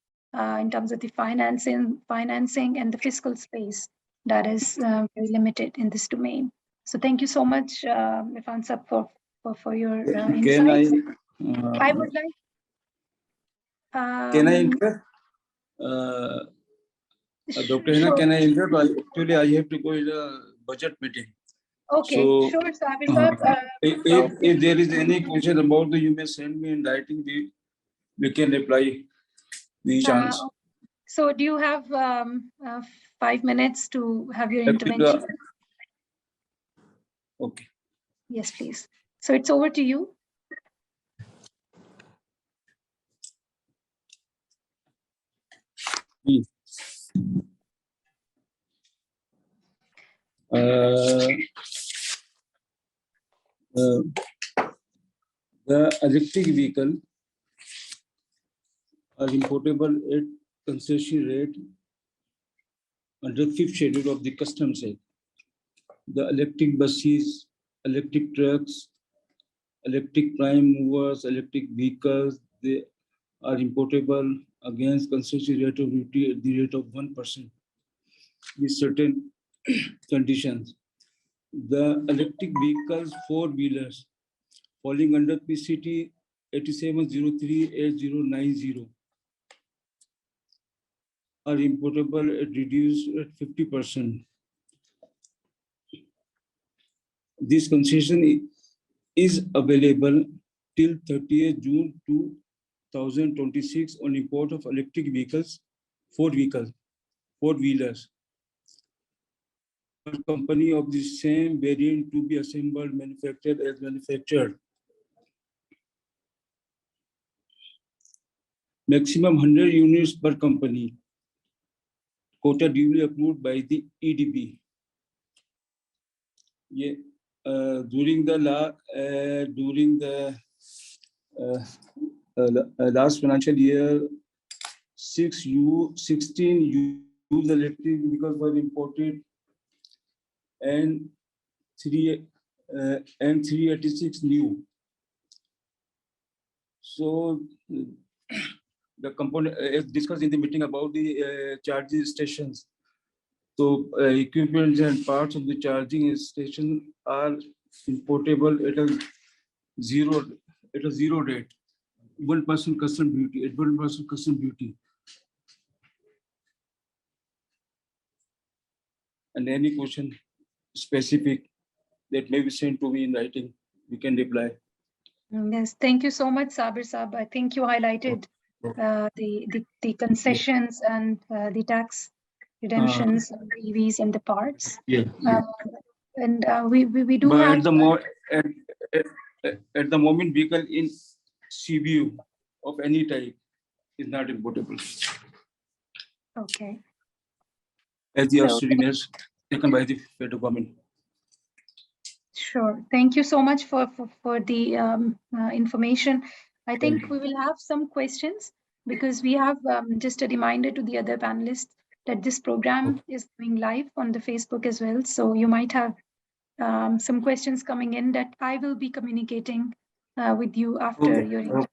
in terms of the financing and the fiscal space that is very limited in this domain. So thank you so much, Irfan Saab, for your insights. I would like. Can I interrupt? Dr. Hina, can I interrupt? Actually, I have to go to the budget meeting. Okay, so, sure, Sabir Saab. If there is any question about the, you may send me in writing. We can reply each chance. So do you have 5 minutes to have your intervention? Okay. Yes, please. So it's over to you. The electric vehicle are importable at concession rate under 5th schedule of the Customs Act. The electric buses, electric trucks, electric prime movers, electric vehicles, they are importable against concession rate of duty at the rate of 1% with certain conditions. The electric vehicles, four-wheelers, falling under PCT 8703-8090 are importable at reduced at 50%. This concession is available till 30th June 2026 on import of electric vehicles, four-wheelers. Company of the same variant to be assembled, manufactured as manufactured. Maximum 100 units per company. Quota duly approved by the EDB. Yeah, during the last financial year, 16 used electric vehicles were imported, and 386 new. So the component as discussed in the meeting about the charging stations. So equipment and parts of the charging station are importable at a zero rate. 1% custom duty at 1% custom duty. And any question specific that may be sent to me in writing, we can reply. Yes, thank you so much, Sabir Saab. I think you highlighted the concessions and the tax redemptions on the EVs and the parts. Yeah. And we do But have. at the moment, vehicle in CBU of any type is not importable. Okay. As the So- Australians taken by the federal government. Sure. Thank you so much for the information. I think we will have some questions because we have just a reminder to the other panelists that this program is going live on the Facebook as well. So you might have some questions coming in that I will be communicating with you after your intervention.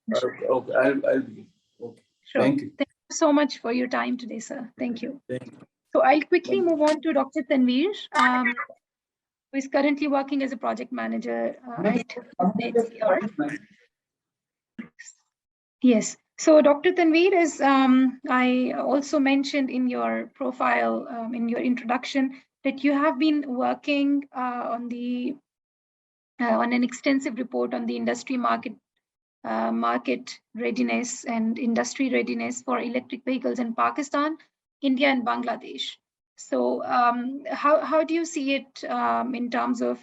Okay. Okay. Sure. Thank you. Thank you so much for your time today, sir. Thank you. Thank you. So I'll quickly move on to Dr. Tanveer, who is currently working as a project manager at NCR. Yes. So Dr. Tanveer, as I also mentioned in your profile, in your introduction, that you have been working on an extensive report on the industry market readiness and industry readiness for electric vehicles in Pakistan, India, and Bangladesh. So how do you see it in terms of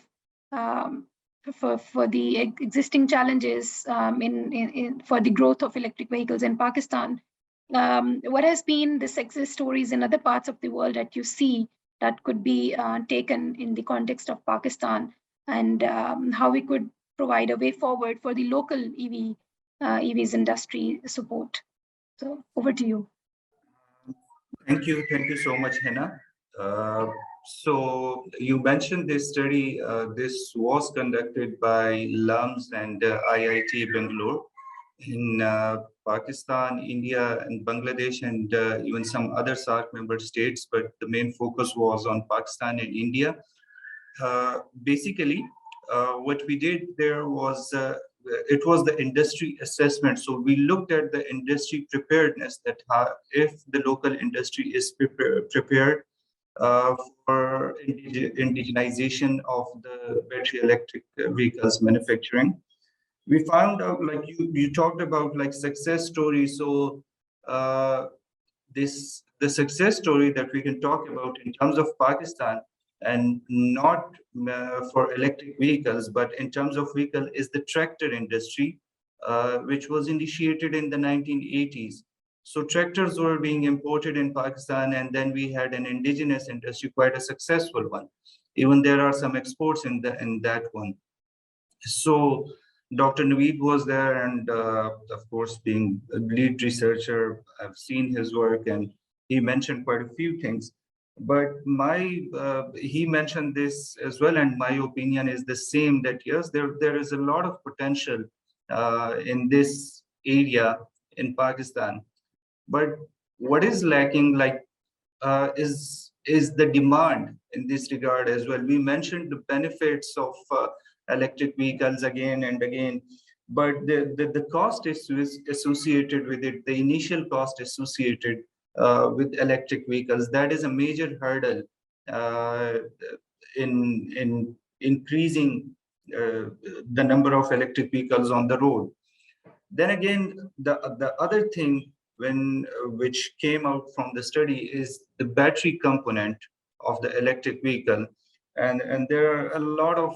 for the existing challenges for the growth of electric vehicles in Pakistan? What has been the success stories in other parts of the world that you see that could be taken in the context of Pakistan, and how we could provide a way forward for the local EVs industry support? So over to you. Thank you so much, Hina. So you mentioned this study. This was conducted by LUMS and IIT Bangalore in Pakistan, India, and Bangladesh, and even some other SAARC member states. But the main focus was on Pakistan and India. Basically, what we did there was it was the industry assessment. So we looked at the industry preparedness, that if the local industry is prepared for indigenization of the battery electric vehicles manufacturing. We found out, like you talked about, like success stories. So the success story that we can talk about in terms of Pakistan, and not for electric vehicles, but in terms of vehicle, is the tractor industry, which was initiated in the 1980s. So tractors were being imported in Pakistan, and then we had an indigenous industry, quite a successful one. Even there are some exports in that one. So Dr. Naveed was there, and of course, being a lead researcher, I've seen his work, and he mentioned quite a few things. But he mentioned this as well, and my opinion is the same, that yes, there is a lot of potential in this area in Pakistan. But what is lacking, like, is the demand in this regard as well. We mentioned the benefits of electric vehicles again and again, but the cost is associated with it, the initial cost associated with electric vehicles, that is a major hurdle in increasing the number of electric vehicles on the road. Then again, the other thing which came out from the study is the battery component of the electric vehicle, and there are a lot of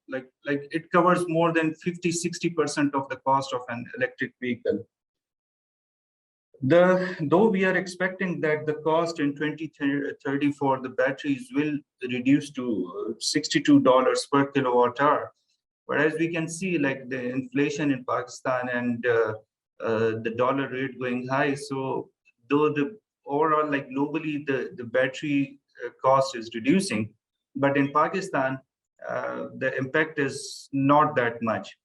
like it covers more than 50-60% of the cost of an electric vehicle. Though we are expecting that the cost in 2030 for the batteries will reduce to $62 per kilowatt hour. But as we can see, like the inflation in Pakistan and the dollar rate going high, so though the overall, like globally, the battery cost is reducing, but in Pakistan, the impact is not that much.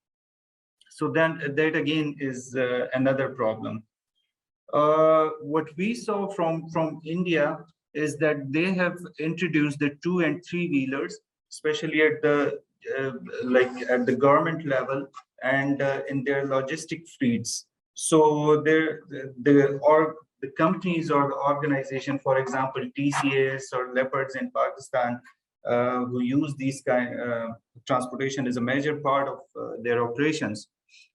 So then that again is another problem. What we saw from India is that they have introduced the 2- and 3-wheelers, especially at the like at the government level and in their logistic fleets. So the companies or the organization, for example, TCS or Leopards in Pakistan, who use these kind transportation is a major part of their operations.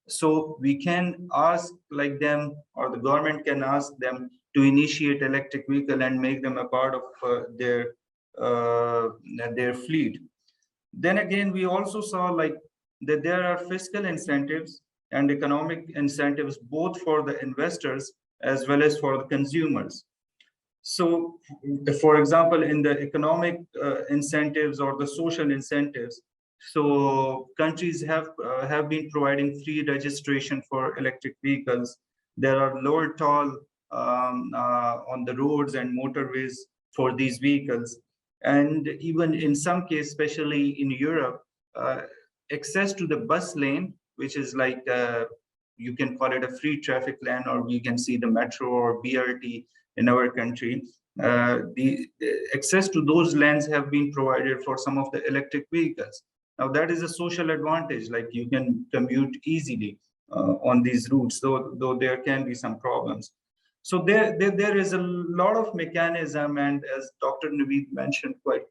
So we can ask like them, or the government can ask them to initiate electric vehicle and make them a part of their fleet. Then again, we also saw like that there are fiscal incentives and economic incentives both for the investors as well as for the consumers. So, for example, in the economic incentives or the social incentives, so countries have been providing free registration for electric vehicles. There are lower toll on the roads and motorways for these vehicles, and even in some cases, especially in Europe, access to the bus lane, which is like you can call it a free traffic lane, or we can see the metro or BRT in our country. The access to those lanes have been provided for some of the electric vehicles. Now that is a social advantage, like you can commute easily on these routes, though there can be some problems. So there is a lot of mechanism, and as Dr. Naveed mentioned quite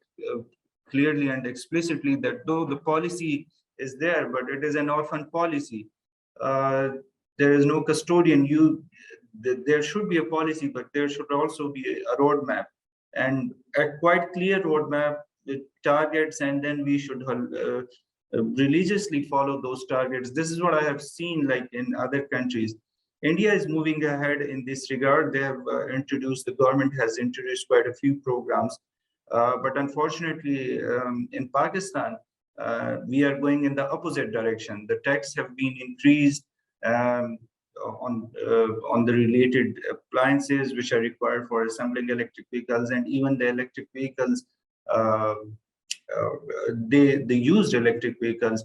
clearly and explicitly, that though the policy is there, but it is an orphan policy. There is no custodian. There should be a policy, but there should also be a roadmap, and a quite clear roadmap with targets, and then we should religiously follow those targets. This is what I have seen like in other countries. India is moving ahead in this regard. They have the government has introduced quite a few programs, but unfortunately in Pakistan, we are going in the opposite direction. The tax have been increased on the related appliances which are required for assembling electric vehicles, and even the electric vehicles, the used electric vehicles,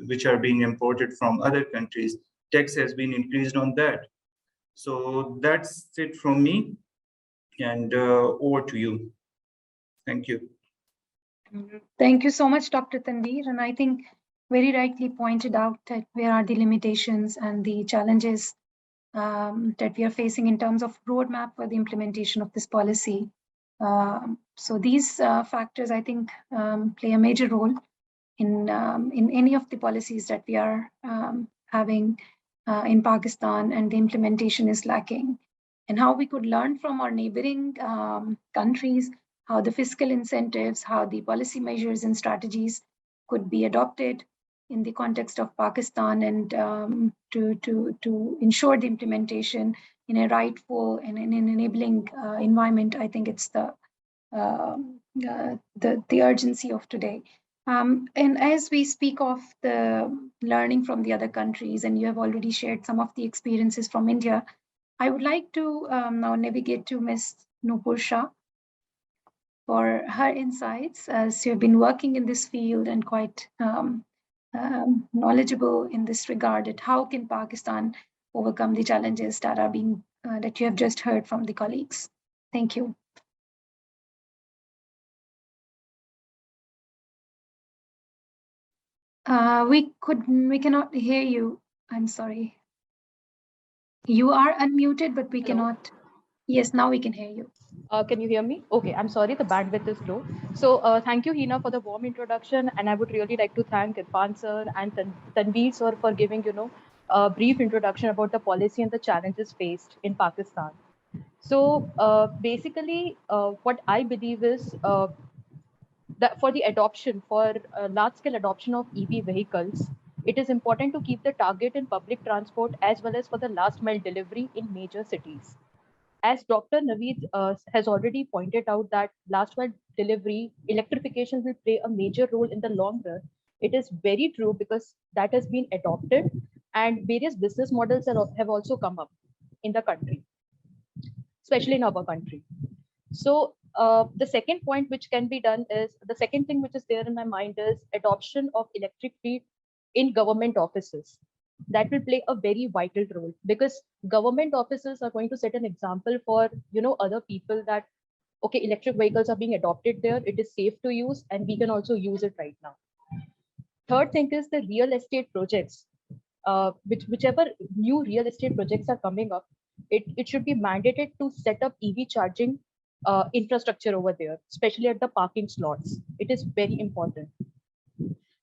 which are being imported from other countries, tax has been increased on that. So that's it from me, and over to you. Thank you. Thank you so much, Dr. Tanveer. And I think very rightly pointed out that where are the limitations and the challenges that we are facing in terms of roadmap for the implementation of this policy. So these factors, I think, play a major role in any of the policies that we are having in Pakistan, and the implementation is lacking. And how we could learn from our neighboring countries, how the fiscal incentives, how the policy measures and strategies could be adopted in the context of Pakistan, and to ensure the implementation in a rightful and in an enabling environment. I think it's the urgency of today. And as we speak of the learning from the other countries, and you have already shared some of the experiences from India, I would like to now navigate to Ms. Nupur Shah for her insights, as you have been working in this field and quite knowledgeable in this regard, at how can Pakistan overcome the challenges that are being that you have just heard from the colleagues. Thank you. We cannot hear you. I'm sorry. You are unmuted, but we cannot. Yes, now we can hear you. Can you hear me? Okay, I'm sorry, the bandwidth is low. So thank you, Hina, for the warm introduction. And I would really like to thank Irfan sir and Tanveer sir for giving, a brief introduction about the policy and the challenges faced in Pakistan. So basically, what I believe is that for the adoption, for large-scale adoption of EV vehicles, it is important to keep the target in public transport as well as for the last mile delivery in major cities. As Dr. Naveed has already pointed out that last mile delivery, electrification will play a major role in the long run. It is very true because that has been adopted and various business models have also come up in the country, especially in our country. So the second point which can be done is, the second thing which is there in my mind is adoption of electric fleet in government offices. That will play a very vital role because government offices are going to set an example for other people that okay, electric vehicles are being adopted there, it is safe to use and we can also use it right now. Third thing is the real estate projects. Whichever new real estate projects are coming up, it should be mandated to set up EV charging infrastructure over there, especially at the parking slots. It is very important.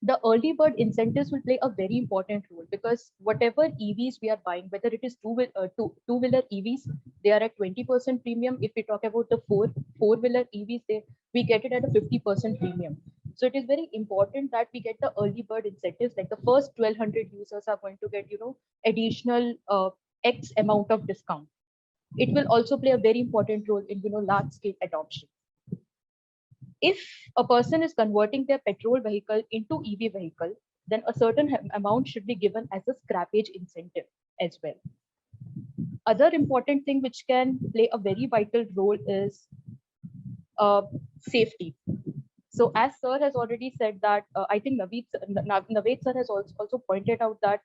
The early bird incentives will play a very important role because whatever EVs we are buying, whether it is two-wheeler EVs, they are at 20% premium. If we talk about the four-wheeler EVs, we get it at a 50% premium. So it is very important that we get the early bird incentives, like the first 1,200 users are going to get, additional X amount of discount. It will also play a very important role in, large scale adoption. If a person is converting their petrol vehicle into EV vehicle, then a certain amount should be given as a scrappage incentive as well. Other important thing which can play a very vital role is safety. So as sir has already said that, I think Naveed sir has also pointed out that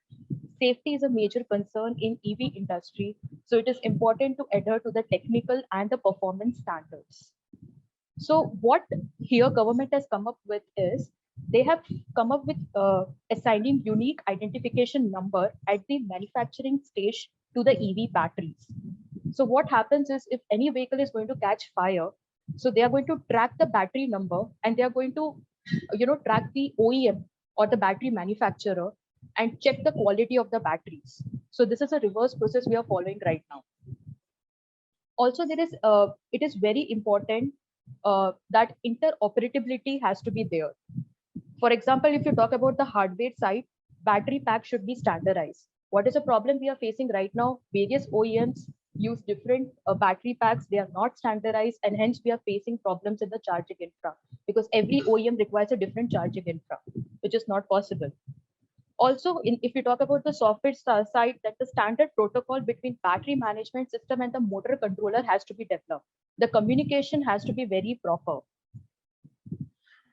safety is a major concern in EV industry. So it is important to adhere to the technical and the performance standards. So what here government has come up with is, they have come up with assigning unique identification number at the manufacturing stage to the EV batteries. So what happens is, if any vehicle is going to catch fire, so they are going to track the battery number and they are going to, track the OEM or the battery manufacturer and check the quality of the batteries. So this is a reverse process we are following right now. Also, it is very important that interoperability has to be there. For example, if you talk about the hardware side, battery pack should be standardized. What is the problem we are facing right now? Various OEMs use different battery packs. They are not standardized, and hence we are facing problems in the charging infra because every OEM requires a different charging infra, which is not possible. Also, if you talk about the software side, that the standard protocol between battery management system and the motor controller has to be developed. The communication has to be very proper.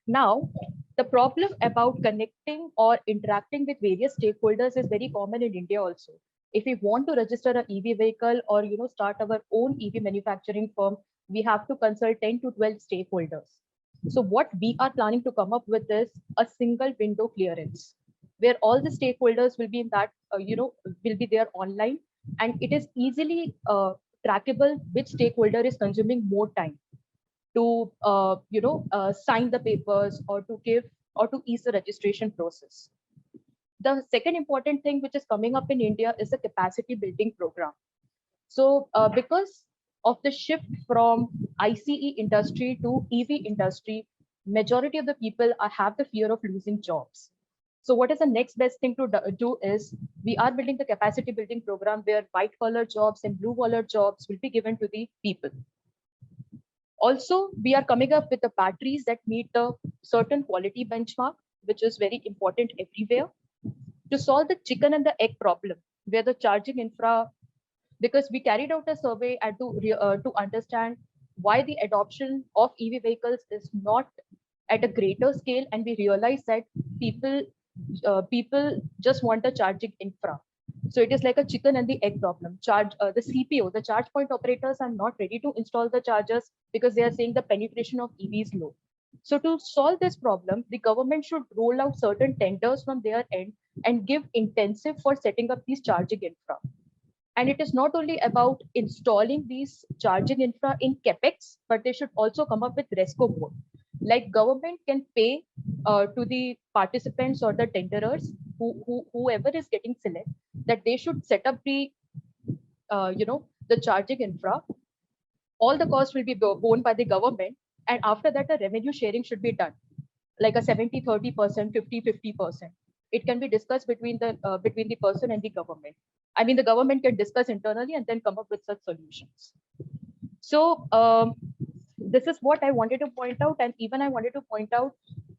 Now, the problem about connecting or interacting with various stakeholders is very common in India also. If we want to register an EV vehicle or start our own EV manufacturing firm, we have to consult 10 to 12 stakeholders. So what we are planning to come up with is a single window clearance, where all the stakeholders will be in that, will be there online, and it is easily trackable which stakeholder is consuming more time to sign the papers or to give or to ease the registration process. The second important thing which is coming up in India is the capacity building program. So because of the shift from ICE industry to EV industry, majority of the people have the fear of losing jobs. So what is the next best thing to do is we are building the capacity building program where white collar jobs and blue collar jobs will be given to the people. Also, we are coming up with the batteries that meet a certain quality benchmark, which is very important everywhere, to solve the chicken and the egg problem, where the charging infra, because we carried out a survey and to understand why the adoption of EV vehicles is not at a greater scale, and we realized that people just want a charging infra. So it is like a chicken and the egg problem. The CPO, the charge point operators are not ready to install the chargers because they are saying the penetration of EV is low. So to solve this problem, the government should roll out certain tenders from their end and give intensive for setting up these charging infra. And it is not only about installing these charging infra in capex, but they should also come up with resco board. Like government can pay to the participants or the tenderers, whoever is getting select, that they should set up the the charging infra. All the costs will be borne by the government, and after that the revenue sharing should be done, like a 70-30%, 50-50%. It can be discussed between the person and the government. I mean, the government can discuss internally and then come up with such solutions. So this is what I wanted to point out, and even I wanted to point out,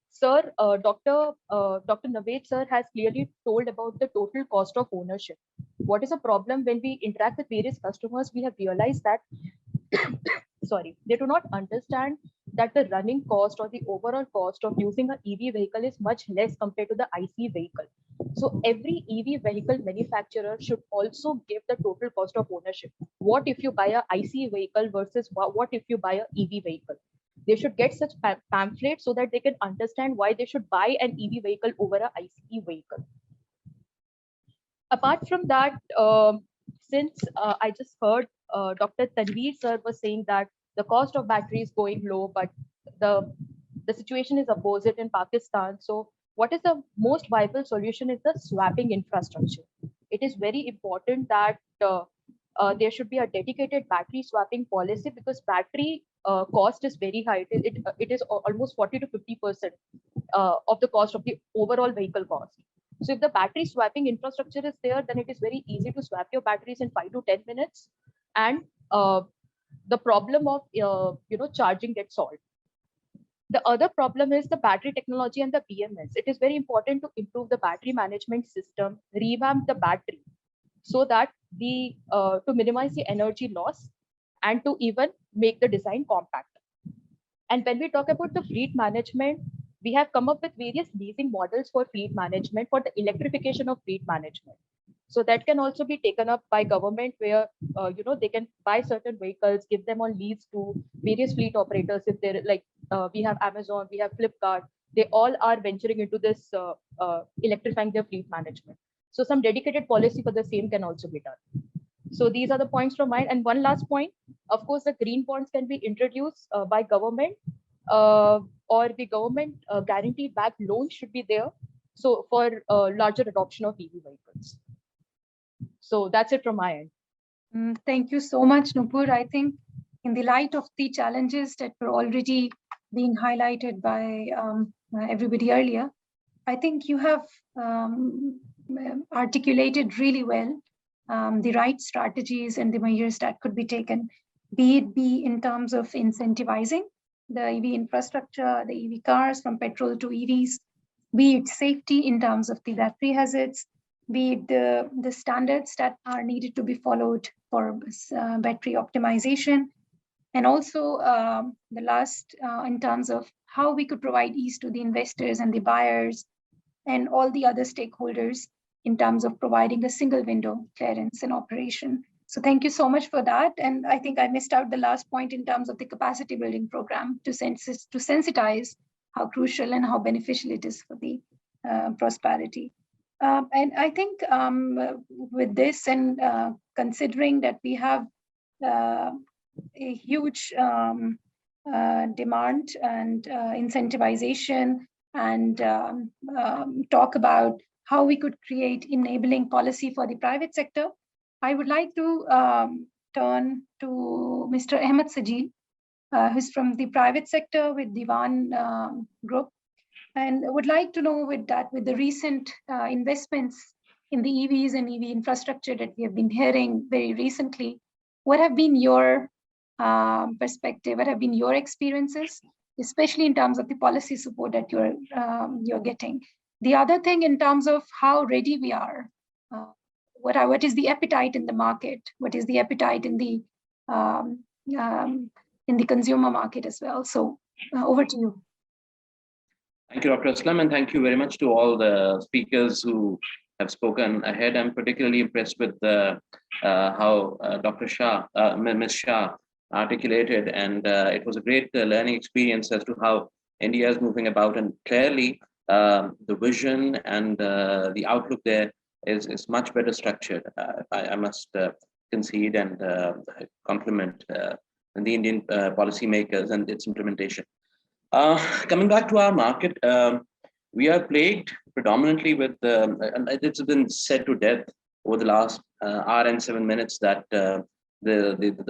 sir, Dr. Naved sir has clearly told about the total cost of ownership. What is a problem when we interact with various customers? We have realized that sorry, they do not understand that the running cost or the overall cost of using an EV vehicle is much less compared to the IC vehicle. So every EV vehicle manufacturer should also give the total cost of ownership. What if you buy a IC vehicle versus what if you buy an EV vehicle? They should get such pamphlets so that they can understand why they should buy an EV vehicle over an IC vehicle. Apart from that, since I just heard Dr. Tanveer sir was saying that the cost of battery is going low, but the situation is opposite in Pakistan. So what is the most viable solution is the swapping infrastructure. It is very important that there should be a dedicated battery swapping policy, because battery cost is very high. It is almost 40 to 50% of the cost of the overall vehicle cost. So if the battery swapping infrastructure is there, then it is very easy to swap your batteries in 5 to 10 minutes, and the problem of charging gets solved. The other problem is the battery technology and the BMS. It is very important to improve the battery management system, revamp the battery, so that to minimize the energy loss and to even make the design compact. And when we talk about the fleet management, we have come up with various leasing models for fleet management, for the electrification of fleet management. So that can also be taken up by government, where they can buy certain vehicles, give them on lease to various fleet operators. If they're like we have Amazon, we have Flipkart, they all are venturing into this electrifying their fleet management. So some dedicated policy for the same can also be done. So these are the points from mine. And one last point, of course, the green bonds can be introduced by government, or the government guaranteed back loans should be there. So for larger adoption of EV vehicles. So that's it from my end. Thank you so much, Nupur. I think in the light of the challenges that were already being highlighted by everybody earlier, I think you have articulated really well the right strategies and the measures that could be taken, be it in terms of incentivizing the EV infrastructure, the EV cars from petrol to EVs, be it safety in terms of the battery hazards, be it the standards that are needed to be followed for battery optimization, and also the last in terms of how we could provide ease to the investors and the buyers and all the other stakeholders in terms of providing a single window clearance and operation. So thank you so much for that. And I think I missed out the last point in terms of the capacity building program to sensitize how crucial and how beneficial it is for the prosperity. And I think with this, and considering that we have a huge demand and incentivization, and talk about how we could create enabling policy for the private sector, I would like to turn to Mr. Ahmed Sajid, who's from the private sector with Diwan Group, and would like to know with the recent investments in the EVs and EV infrastructure that we have been hearing very recently, what have been your perspective? What have been your experiences, especially in terms of the policy support that you're getting? The other thing, in terms of how ready we are, what is the appetite in the market? What is the appetite in the consumer market as well? So over to you. Thank you, Dr. Aslam, and thank you very much to all the speakers who have spoken ahead. I'm particularly impressed with how Dr. Shah, Ms. Shah articulated, and it was a great learning experience as to how India is moving about, and clearly the vision and the outlook there is much better structured. I must concede and compliment the Indian policymakers and its implementation. Coming back to our market, we are plagued predominantly with, and it's been said to death over the last hour and 7 minutes, that the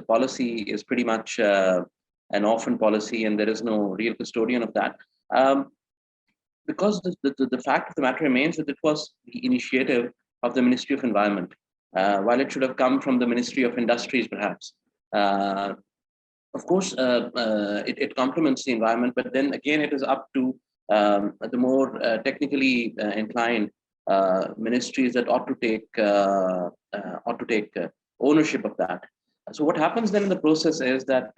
policy is pretty much an orphan policy, and there is no real custodian of that. Because the fact of the matter remains that it was the initiative of the Ministry of Environment, while it should have come from the Ministry of Industries, perhaps. Of course, it complements the environment, but then again, it is up to the more technically inclined ministries that ought to take ownership of that. So what happens then in the process is that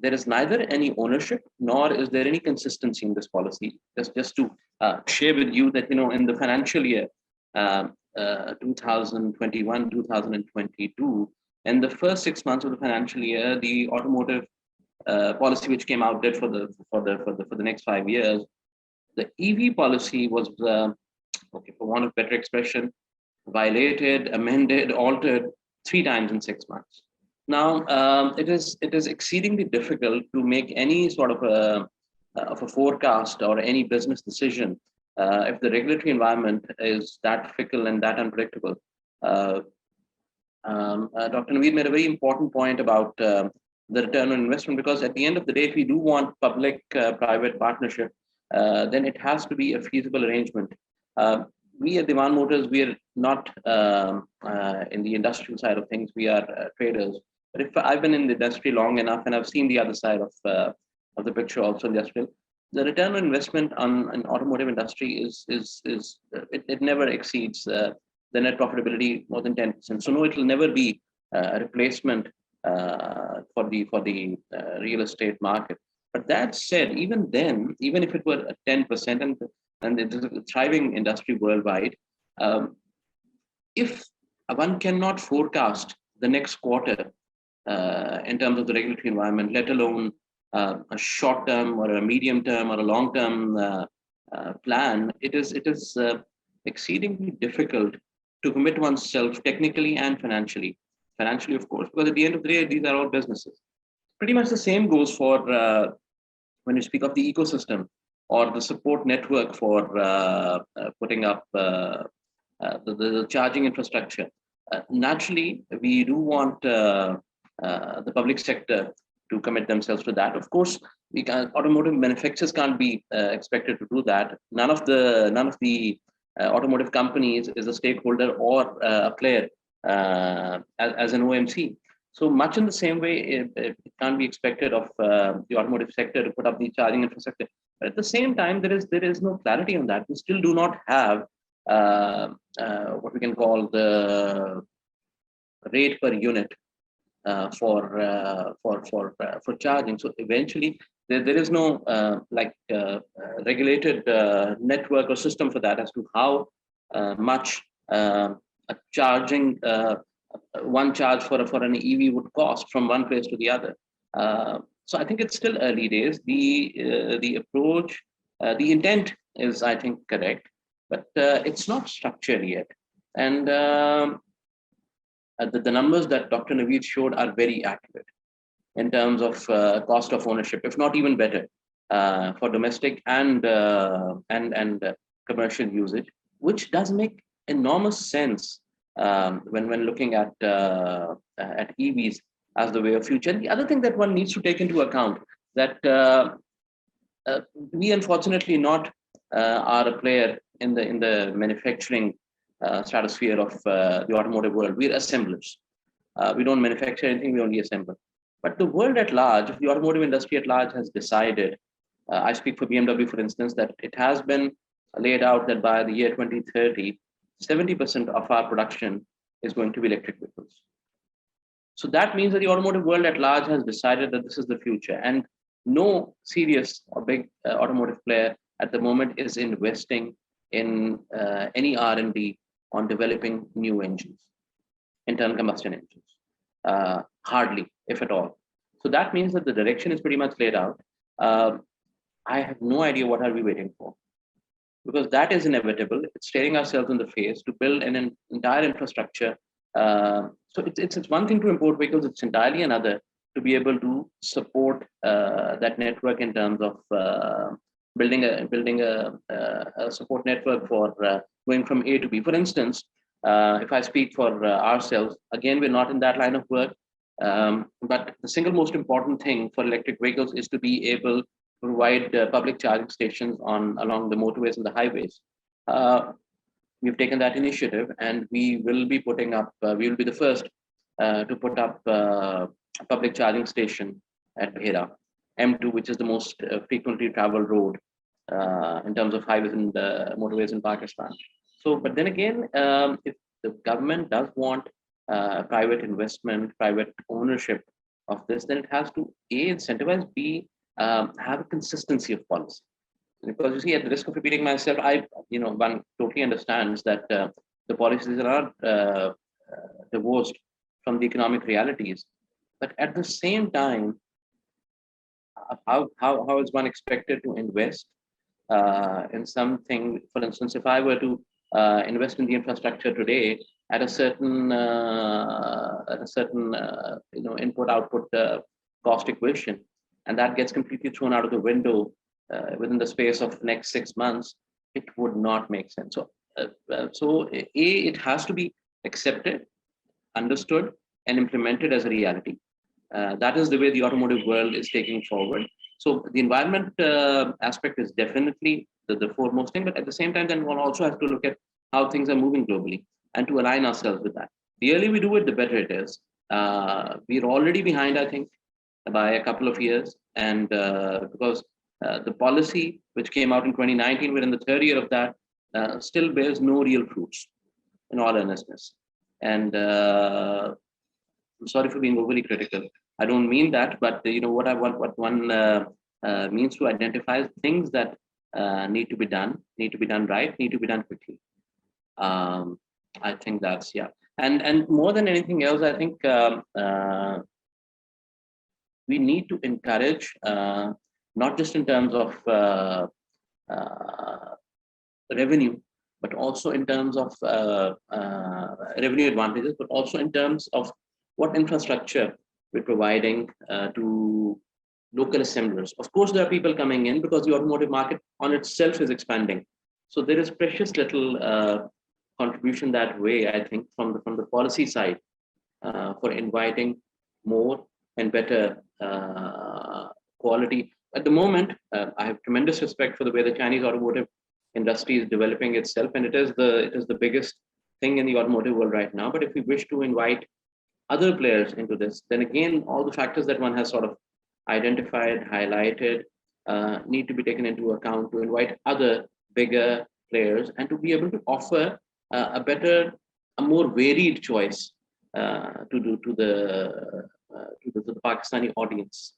there is neither any ownership nor is there any consistency in this policy. Just to share with you that, in the financial year 2021-2022, in the first 6 months of the financial year, the automotive policy which came out for the next 5 years, the EV policy was, okay, for want of better expression, violated, amended, altered 3 times in 6 months. Now, it is exceedingly difficult to make any sort of a forecast or any business decision if the regulatory environment is that fickle and that unpredictable. Dr. Naveed made a very important point about the return on investment, because at the end of the day, if we do want public-private partnership, then it has to be a feasible arrangement. We at Diwan Motors, we are not in the industrial side of things. We are traders. But if I've been in the industry long enough, and I've seen the other side of the picture, also industrial, the return on investment on an automotive industry it never exceeds the net profitability more than 10%. So no, it will never be a replacement for the real estate market. But that said, even then, even if it were 10%, and it is a thriving industry worldwide, if one cannot forecast the next quarter in terms of the regulatory environment, let alone a short-term or a medium-term or a long-term plan, it is exceedingly difficult to commit oneself technically and financially. Financially, of course, because at the end of the day, these are all businesses. Pretty much the same goes for when you speak of the ecosystem or the support network for putting up the charging infrastructure. Naturally, we do want the public sector to commit themselves to that. Of course, automotive manufacturers can't be expected to do that. None of the automotive companies is a stakeholder or a player as an OMC. So much in the same way, it can't be expected of the automotive sector to put up the charging infrastructure. But at the same time, there is no clarity on that. We still do not have what we can call the rate per unit for charging. So eventually, there is no regulated network or system for that as to how much a charging one charge for an EV would cost from one place to the other. So I think it's still early days. The approach, the intent is, I think, correct, but it's not structured yet. And the numbers that Dr. Naveed showed are very accurate in terms of cost of ownership, if not even better, for domestic and commercial usage, which does make enormous sense when looking at EVs as the way of future. And the other thing that one needs to take into account that we unfortunately not are a player in the manufacturing stratosphere of the automotive world. We're assemblers. We don't manufacture anything, we only assemble. But the world at large, the automotive industry at large has decided, I speak for BMW, for instance, that it has been laid out that by the year 2030, 70% of our production is going to be electric vehicles. So that means that the automotive world at large has decided that this is the future. And no serious or big automotive player at the moment is investing in any R&D on developing new engines, internal combustion engines, hardly, if at all. So that means that the direction is pretty much laid out. I have no idea what are we waiting for, because that is inevitable. It's staring ourselves in the face to build an entire infrastructure. So it's one thing to import vehicles, it's entirely another to be able to support that network in terms of building a support network for going from A to B. For instance, if I speak for ourselves, again, we're not in that line of work, but the single most important thing for electric vehicles is to be able to provide public charging stations along the motorways and the highways. We've taken that initiative, and we will be putting up, we will be the first to put up a public charging station at Bhera, M2, which is the most frequently traveled road in terms of highways and motorways in Pakistan. So, but then again, if the government does want private investment, private ownership of this, then it has to A, incentivize, B, have a consistency of policy. Because you see, at the risk of repeating myself, one totally understands that the policies are not divorced from the economic realities. But at the same time, how is one expected to invest in something? For instance, if I were to invest in the infrastructure today at a certain input-output cost equation, and that gets completely thrown out of the window within the space of next 6 months, it would not make sense. So, it has to be accepted, understood, and implemented as a reality. That is the way the automotive world is taking forward. So the environment aspect is definitely the foremost thing, but at the same time, then one also has to look at how things are moving globally and to align ourselves with that. The earlier we do it, the better it is. We're already behind, I think, by a couple of years, and because the policy which came out in 2019, we're in the third year of that, still bears no real fruits, in all earnestness. And I'm sorry for being overly critical. I don't mean that, but what one means to identify things that need to be done right, need to be done quickly. I think that's, yeah. And more than anything else, I think we need to encourage, not just in terms of revenue, but also in terms of revenue advantages, but also in terms of what infrastructure we're providing to local assemblers. Of course, there are people coming in because the automotive market on itself is expanding. So there is precious little contribution that way, I think, from the policy side for inviting more and better quality. At the moment, I have tremendous respect for the way the Chinese automotive industry is developing itself, and it is the biggest thing in the automotive world right now. But if we wish to invite other players into this, then again, all the factors that one has sort of identified, highlighted, need to be taken into account to invite other bigger players and to be able to offer a more varied choice to the Pakistani audience.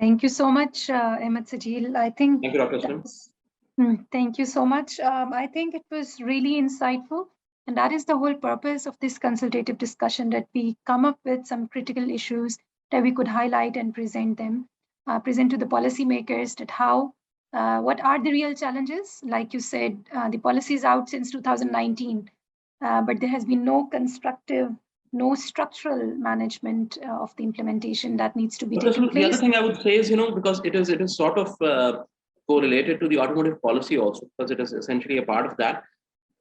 Thank you so much, Ahmed Sajil. I think. Thank you, Dr. Slim. Thank you so much. I think it was really insightful. And that is the whole purpose of this consultative discussion, that we come up with some critical issues that we could highlight and present them, present to the policymakers that what are the real challenges? Like you said, the policy is out since 2019, but there has been no constructive, no structural management of the implementation that needs to be taken place. The other thing I would say is, because it is sort of correlated to the automotive policy also, because it is essentially a part of that.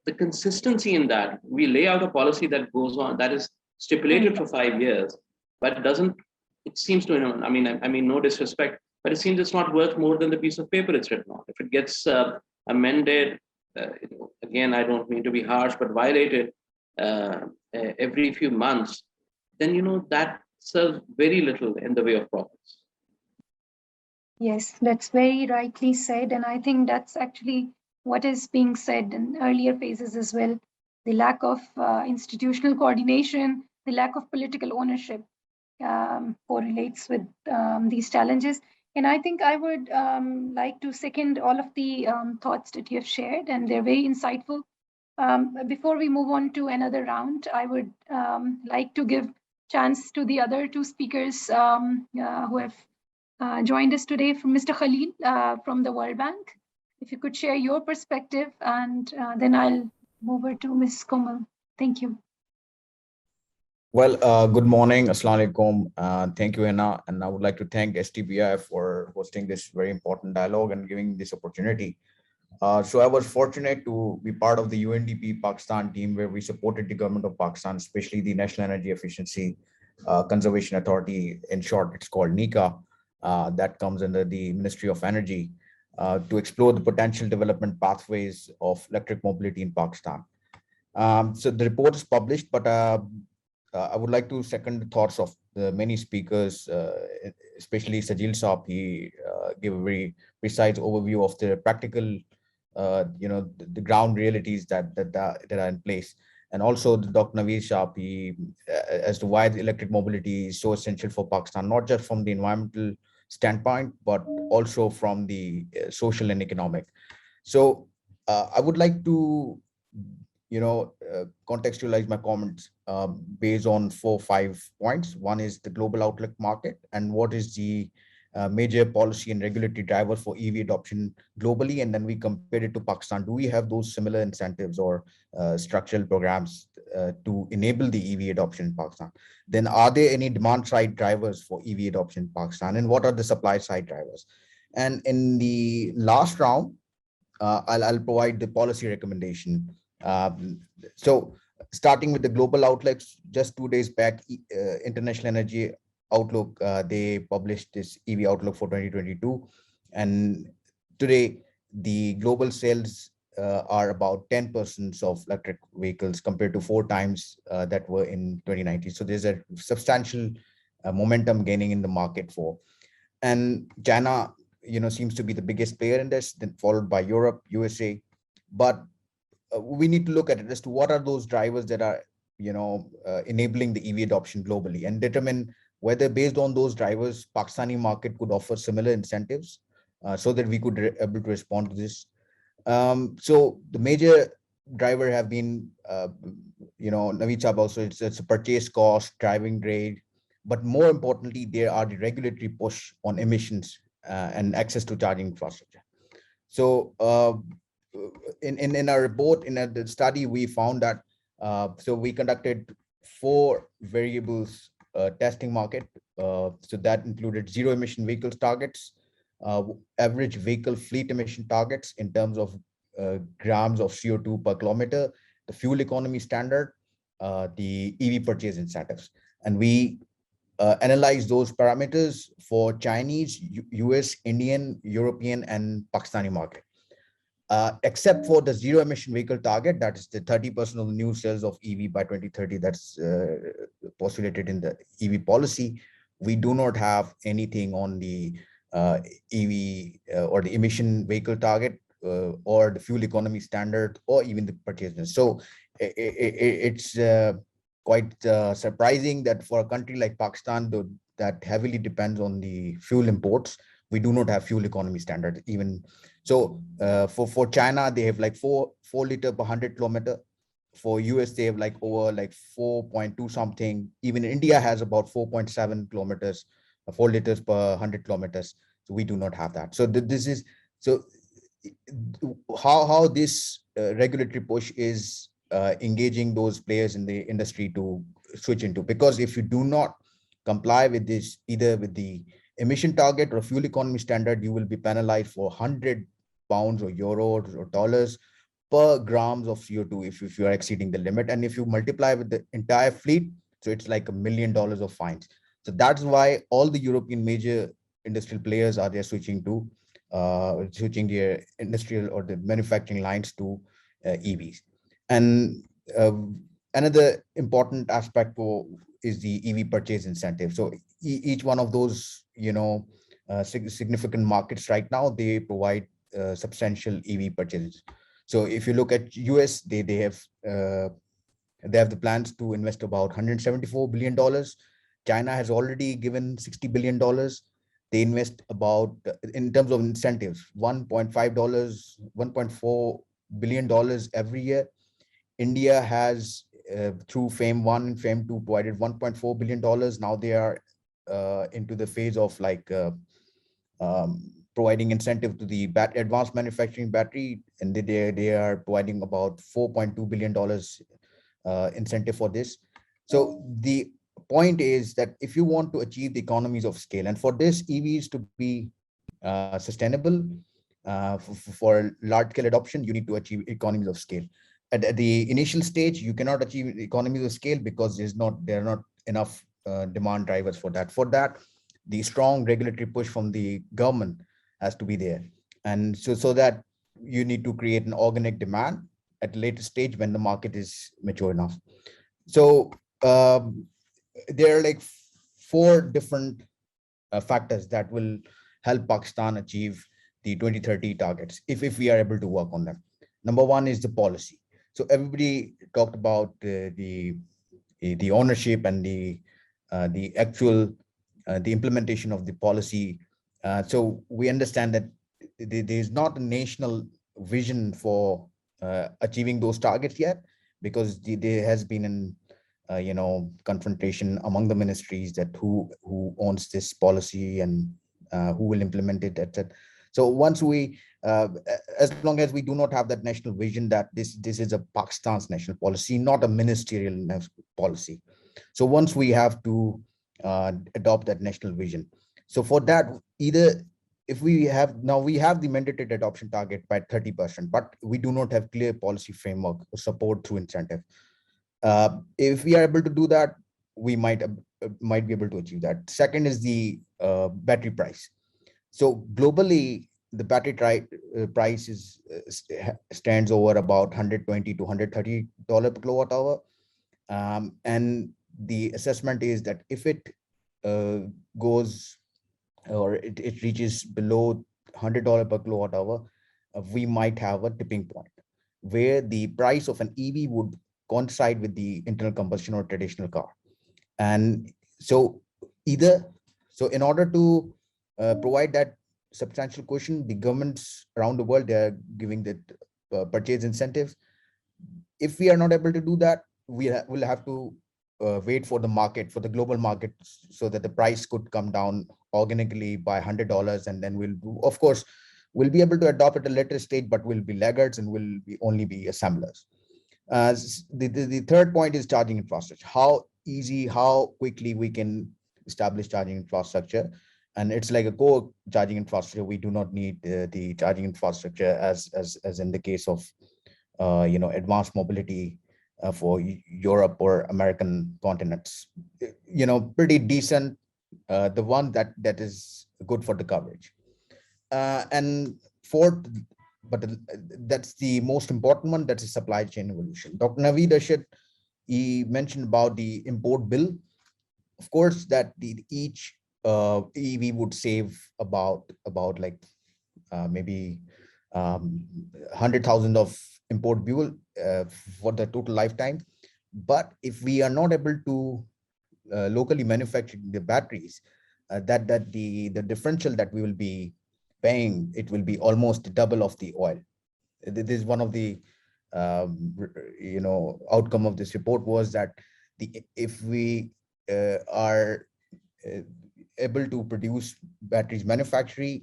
the consistency in that, we lay out a policy that goes on, that is stipulated for 5 years, but doesn't, it seems to, I mean, no disrespect, but it seems it's not worth more than the piece of paper it's written on. If it gets amended, again, I don't mean to be harsh, but violated every few months, then, that serves very little in the way of profits. Yes, that's very rightly said. And I think that's actually what is being said in earlier phases as well. The lack of institutional coordination, the lack of political ownership correlates with these challenges. And I think I would like to second all of the thoughts that you have shared, and they're very insightful. Before we move on to another round, I would like to give chance to the other two speakers who have joined us today, from Mr. Khalil from the World Bank. If you could share your perspective, and then I'll move over to Ms. Komal. Thank you. Well, good morning. Assalamu alaikum. Thank you, Hina. And I would like to thank STBI for hosting this very important dialogue and giving this opportunity. So I was fortunate to be part of the UNDP Pakistan team, where we supported the government of Pakistan, especially the National Energy Efficiency Conservation Authority. In short, it's called NECA. That comes under the Ministry of Energy, to explore the potential development pathways of electric mobility in Pakistan. So the report is published, but I would like to second the thoughts of the many speakers, especially Sajil Saab. He gave a very precise overview of the practical, the ground realities that are in place. And also Dr. Naveed Saab, as to why the electric mobility is so essential for Pakistan, not just from the environmental standpoint, but also from the social and economic. So I would like to contextualize my comments based on 4-5 points. One is the global outlook market, and what is the major policy and regulatory drivers for EV adoption globally, and then we compare it to Pakistan. Do we have those similar incentives or structural programs to enable the EV adoption in Pakistan? Then are there any demand side drivers for EV adoption in Pakistan, and what are the supply side drivers? And in the last round, I'll provide the policy recommendation. So starting with the global outlooks, just 2 days back, International Energy Outlook, they published this EV outlook for 2022. And today, the global sales are about 10% of electric vehicles compared to 4 times that were in 2019. So there's a substantial momentum gaining in the market for. And China, seems to be the biggest player in this, then followed by Europe, USA. But we need to look at it as to what are those drivers that are, enabling the EV adoption globally, and determine whether based on those drivers, Pakistani market could offer similar incentives so that we could able to respond to this. So the major driver have been, Naveed Saab also, it's a purchase cost, driving rate, but more importantly, there are the regulatory push on emissions and access to charging infrastructure. So in our report, in the study, we found that, so we conducted 4 variables testing market. So that included zero emission vehicles targets, average vehicle fleet emission targets in terms of grams of CO2 per kilometer, the fuel economy standard, the EV purchase incentives. And we analyze those parameters for Chinese, US, Indian, European, and Pakistani market. Except for the zero emission vehicle target, that is the 30% of the new sales of EV by 2030, that's postulated in the EV policy. We do not have anything on the EV or the emission vehicle target or the fuel economy standard or even the purchase. So it's quite surprising that for a country like Pakistan that heavily depends on the fuel imports, we do not have fuel economy standards even. So for China, they have like 4 liter per 100 kilometer. For US, they have like over like 4.2 something. Even India has about 4.7 kilometers, 4 liters per 100 kilometers. So we do not have that. So this is, so how this regulatory push is engaging those players in the industry to switch into, because if you do not comply with this, either with the emission target or fuel economy standard, you will be penalized for 100 pounds or euros or dollars per grams of CO2 if you are exceeding the limit. And if you multiply with the entire fleet, so it's like $1 million of fines. So that's why all the European major industrial players are there switching their industrial or the manufacturing lines to EVs. And another important aspect is the EV purchase incentive. So each one of those, significant markets right now, they provide substantial EV purchases. So if you look at US, they have the plans to invest about $174 billion. China has already given $60 billion. They invest about, in terms of incentives, $1.4 billion every year. India has, through FAME 1 and FAME 2, provided $1.4 billion. Now they are into the phase of providing incentive to the advanced manufacturing battery, and they are providing about $4.2 billion incentive for this. So the point is that if you want to achieve the economies of scale, and for this EVs to be sustainable for large scale adoption, you need to achieve economies of scale. At the initial stage, you cannot achieve economies of scale because there are not enough demand drivers for that. For that, the strong regulatory push from the government has to be there, and so that you need to create an organic demand at a later stage when the market is mature enough. So there are like 4 different factors that will help Pakistan achieve the 2030 targets if we are able to work on them. Number 1 is the policy. So everybody talked about the ownership and the actual the implementation of the policy. So we understand that there is not a national vision for achieving those targets yet, because there has been an confrontation among the ministries that who owns this policy and who will implement it, etc. So once we as long as we do not have that national vision that this is a Pakistan's national policy, not a ministerial policy. So once we have to adopt that national vision, so for that, either if we have the mandated adoption target by 30%, but we do not have clear policy framework or support through incentive. If we are able to do that, we might be able to achieve that. Second is the battery price. So globally, the battery price stands over about $120 to $130 per kilowatt hour, and the assessment is that if it goes or it reaches below $100 per kilowatt hour, we might have a tipping point where the price of an EV would coincide with the internal combustion or traditional car. And so in order to provide that substantial cushion, the governments around the world, they are giving the purchase incentives. If we are not able to do that, we will have to wait for the market, for the global market, so that the price could come down organically by $100, and then of course we'll be able to adopt at a later stage, but we'll be laggards and will only be assemblers. The third point is charging infrastructure. How quickly we can establish charging infrastructure. And it's like a core charging infrastructure. We do not need the charging infrastructure as in the case of advanced mobility for Europe or American continents. Pretty decent, the one that is good for the coverage. And fourth, but that's the most important one, that's the supply chain evolution. Dr. Naveed Arshad, he mentioned about the import bill. Of course, that each EV would save about like maybe 100,000 of import fuel for the total lifetime. But if we are not able to locally manufacture the batteries, that the differential that we will be paying, it will be almost double of the oil. This is one of the outcome of this report, was that if we are able to produce batteries, manufacture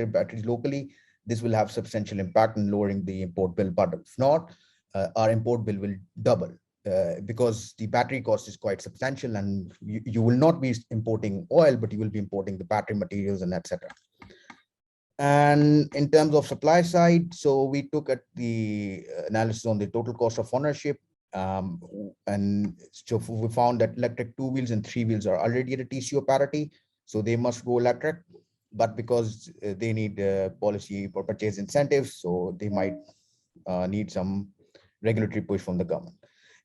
batteries locally, this will have substantial impact in lowering the import bill. But if not, our import bill will double because the battery cost is quite substantial, and you will not be importing oil, but you will be importing the battery materials and etc. And in terms of supply side, so we took at the analysis on the total cost of ownership. And so we found that electric 2 wheels and 3 wheels are already at a TCO parity, so they must go electric. But because they need policy for purchase incentives, so they might need some regulatory push from the government.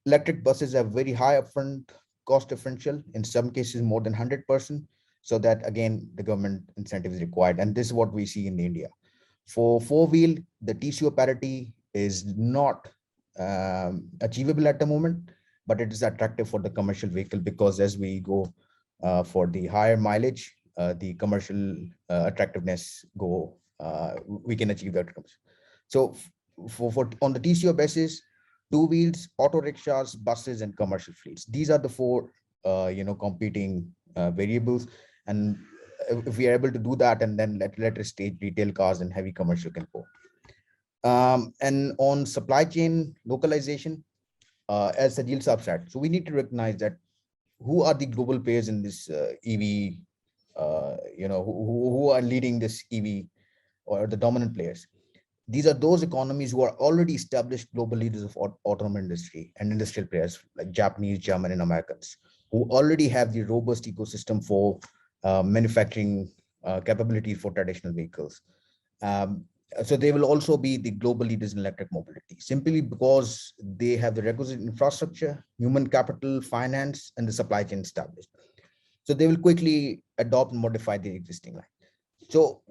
Electric buses have very high upfront cost differential, in some cases more than 100%. So that again, the government incentive is required. And this is what we see in India. For 4-wheel, the TCO parity is not achievable at the moment, but it is attractive for the commercial vehicle, because as we go for the higher mileage, the commercial attractiveness we can achieve that. So for on the TCO basis, 2 wheels, auto rickshaws, buses, and commercial fleets. These are the four competing variables. And if we are able to do that, and then later stage retail cars and heavy commercial can go. And on supply chain localization, as Sajil Saab said, so we need to recognize that who are the global players in this EV, who are leading this EV, or the dominant players. These are those economies who are already established global leaders of automotive industry and industrial players like Japanese, German, and Americans, who already have the robust ecosystem for manufacturing capability for traditional vehicles. So they will also be the global leaders in electric mobility, simply because they have the requisite infrastructure, human capital, finance, and the supply chain established. So they will quickly adopt and modify the existing line. So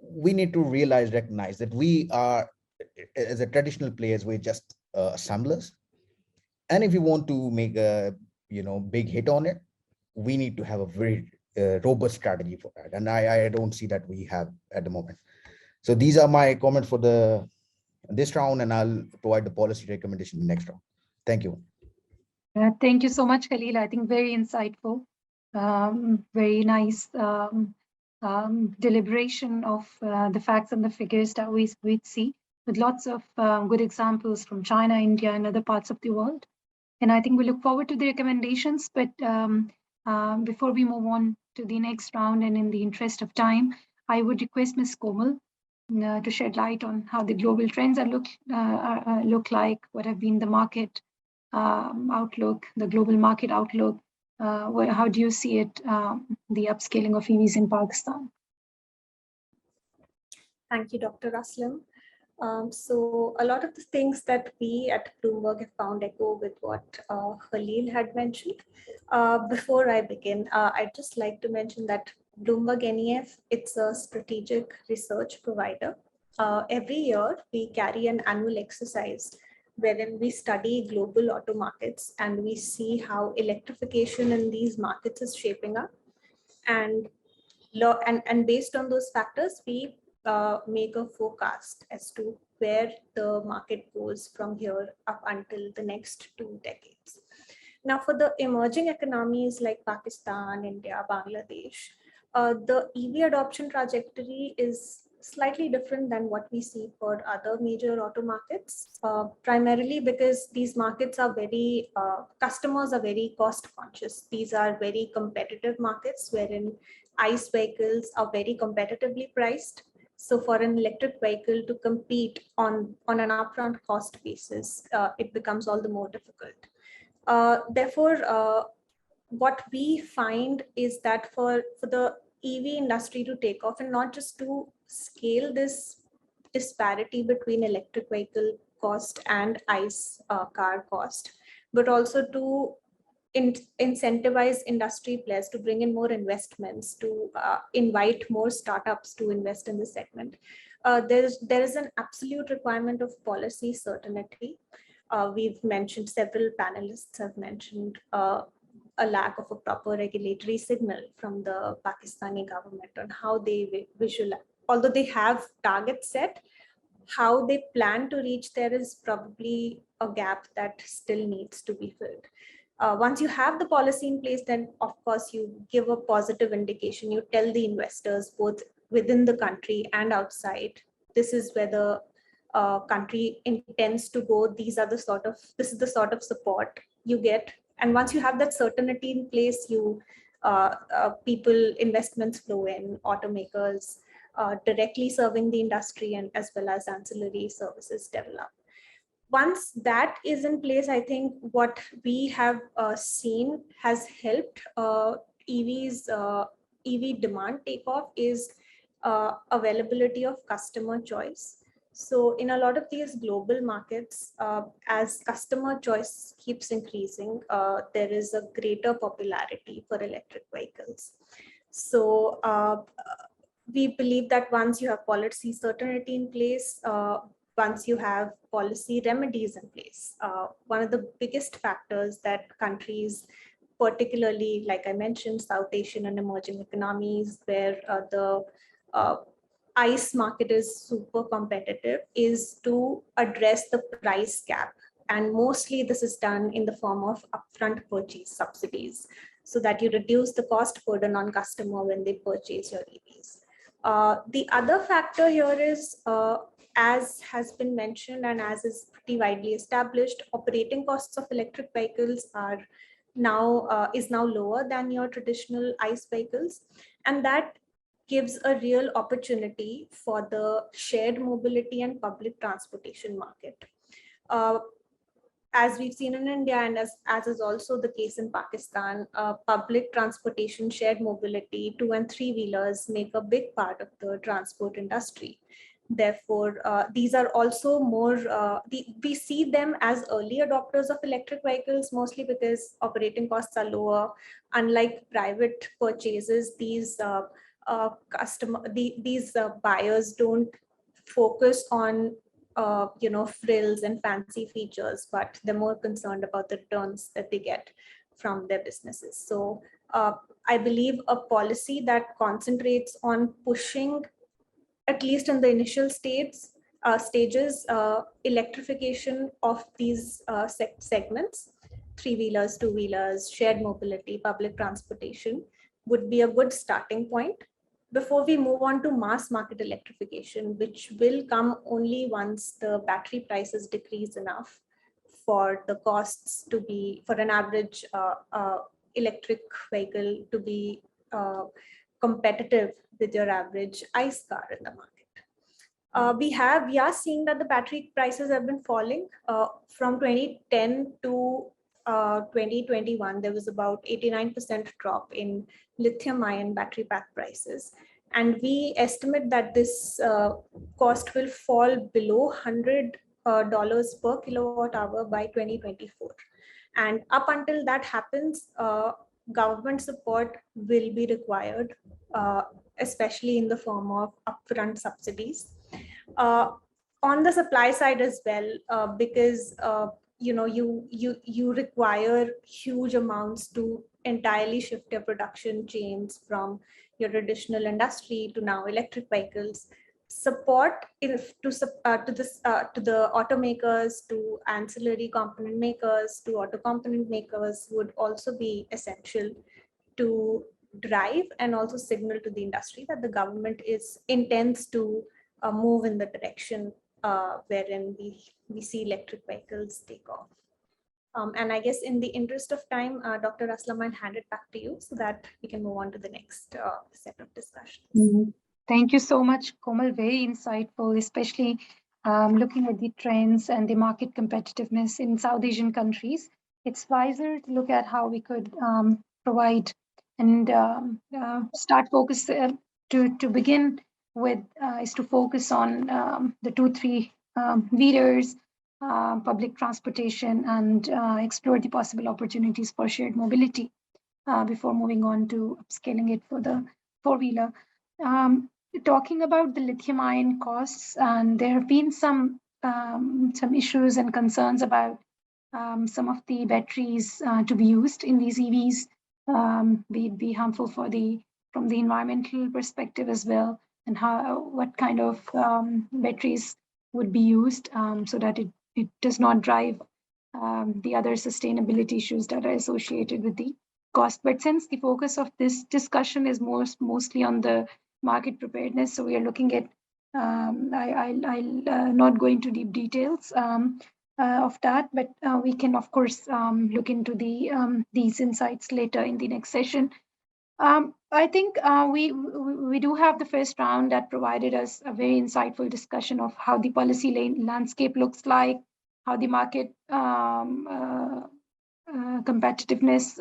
we need to recognize that we are, as a traditional players, we're just assemblers. And if you want to make a big hit on it, we need to have a very robust strategy for that. And I don't see that we have at the moment. So these are my comments for this round, and I'll provide the policy recommendation in the next round. Thank you. Thank you so much, Khalil. I think very insightful, very nice deliberation of the facts and the figures that we see, with lots of good examples from China, India, and other parts of the world. And I think we look forward to the recommendations. But before we move on to the next round, and in the interest of time, I would request Ms. Komal to shed light on how the global trends look like, what have been the market outlook, the global market outlook. How do you see it, the upscaling of EVs in Pakistan? Thank you, Dr. Aslam. So a lot of the things that we at Bloomberg have found echo with what Khalil had mentioned. Before I begin, I'd just like to mention that Bloomberg NEF, it's a strategic research provider. Every year, we carry an annual exercise wherein we study global auto markets and we see how electrification in these markets is shaping up. And based on those factors, we make a forecast as to where the market goes from here up until the next 2 decades. Now, for the emerging economies like Pakistan, India, Bangladesh, the EV adoption trajectory is slightly different than what we see for other major auto markets, primarily because these markets are very, customers are very cost conscious. These are very competitive markets wherein ICE vehicles are very competitively priced. So for an electric vehicle to compete on an upfront cost basis, it becomes all the more difficult. Therefore, what we find is that for the EV industry to take off, and not just to scale this disparity between electric vehicle cost and ICE car cost, but also to incentivize industry players to bring in more investments, to invite more startups to invest in the segment. There is an absolute requirement of policy certainty. We've mentioned, several panelists have mentioned a lack of a proper regulatory signal from the Pakistani government on how they visualize, although they have targets set, how they plan to reach there is probably a gap that still needs to be filled. Once you have the policy in place, then of course you give a positive indication. You tell the investors both within the country and outside, this is where the country intends to go. This is the sort of support you get. And once you have that certainty in place, investments flow in, automakers directly serving the industry and as well as ancillary services develop. Once that is in place, I think what we have seen has helped EV demand takeoff is availability of customer choice. So in a lot of these global markets, as customer choice keeps increasing, there is a greater popularity for electric vehicles. So we believe that once you have policy certainty in place, once you have policy remedies in place, one of the biggest factors that countries, particularly, like I mentioned, South Asian and emerging economies, where the ICE market is super competitive, is to address the price gap. And mostly this is done in the form of upfront purchase subsidies, so that you reduce the cost burden on customer when they purchase your EVs. The other factor here is, as has been mentioned and as is pretty widely established, operating costs of electric vehicles are now is now lower than your traditional ICE vehicles, and that gives a real opportunity for the shared mobility and public transportation market. As we've seen in India, and as is also the case in Pakistan, public transportation, shared mobility, 2 and 3 wheelers make a big part of the transport industry. Therefore, these are also more, we see them as early adopters of electric vehicles, mostly because operating costs are lower. Unlike private purchases, these buyers don't focus on frills and fancy features, but they're more concerned about the returns that they get from their businesses. So I believe a policy that concentrates on pushing, at least in the initial stages, electrification of these segments, 3-wheelers, 2-wheelers, shared mobility, public transportation, would be a good starting point before we move on to mass market electrification, which will come only once the battery prices decrease enough for the costs to be, for an average electric vehicle to be competitive with your average ICE car in the market. We are seeing that the battery prices have been falling from 2010 to 2021. There was about 89% drop in lithium ion battery pack prices. And we estimate that this cost will fall below $100 per kilowatt hour by 2024. And up until that happens, government support will be required, especially in the form of upfront subsidies. On the supply side as well, because you require huge amounts to entirely shift your production chains from your traditional industry to now electric vehicles. Support to the automakers, to ancillary component makers, to auto component makers would also be essential to drive and also signal to the industry that the government intends to move in the direction wherein we see electric vehicles take off. And I guess in the interest of time, Dr. Aslam, I'll hand it back to you so that we can move on to the next set of discussions. Thank you so much, Komal. Very insightful, especially looking at the trends and the market competitiveness in South Asian countries. It's wiser to look at how we could provide and start focus to begin with is to focus on the 2-3 wheelers, public transportation, and explore the possible opportunities for shared mobility before moving on to upscaling it for the 4-wheeler. Talking about the lithium ion costs, and there have been some issues and concerns about some of the batteries to be used in these EVs be harmful from the environmental perspective as well, and what kind of batteries would be used so that it does not drive the other sustainability issues that are associated with the cost. But since the focus of this discussion is mostly on the market preparedness, so we are looking at, I'll not go into deep details of that, but we can of course look into these insights later in the next session. I think we do have the first round that provided us a very insightful discussion of how the policy landscape looks like, how the market competitiveness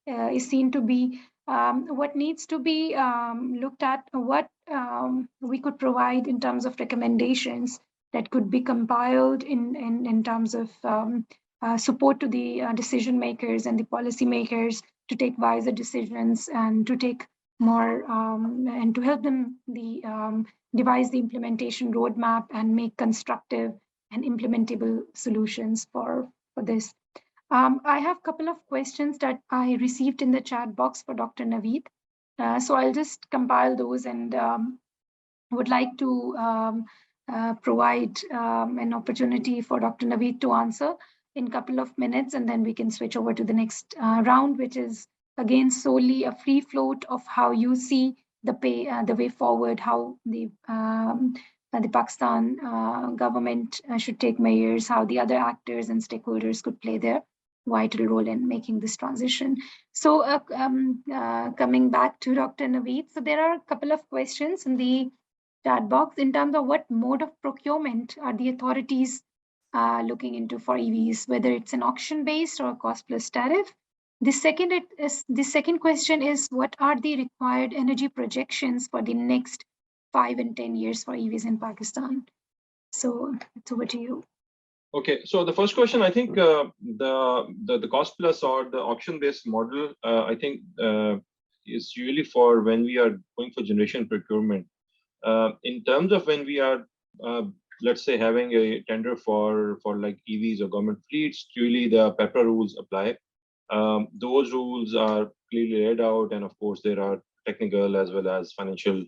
is seen to be, what needs to be looked at, what we could provide in terms of recommendations that could be compiled in terms of support to the decision makers and the policy makers to take wiser decisions and to take more and to help them devise the implementation roadmap and make constructive and implementable solutions for this. I have a couple of questions that I received in the chat box for Dr. Naveed. So I'll just compile those and would like to provide an opportunity for Dr. Naveed to answer in a couple of minutes, and then we can switch over to the next round, which is again solely a free float of how you see the way forward, how the Pakistan government should take measures, how the other actors and stakeholders could play their vital role in making this transition. So coming back to Dr. Naveed, so there are a couple of questions in the chat box in terms of what mode of procurement are the authorities looking into for EVs, whether it's an auction-based or a cost-plus tariff. The second question is, what are the required energy projections for the next 5 and 10 years for EVs in Pakistan? So it's over to you. Okay, so the first question, I think the cost plus or the auction based model, I think is really for when we are going for generation procurement. In terms of when we are, let's say, having a tender for like EVs or government fleets, really the PEPRA rules apply. Those rules are clearly laid out, and of course there are technical as well as financial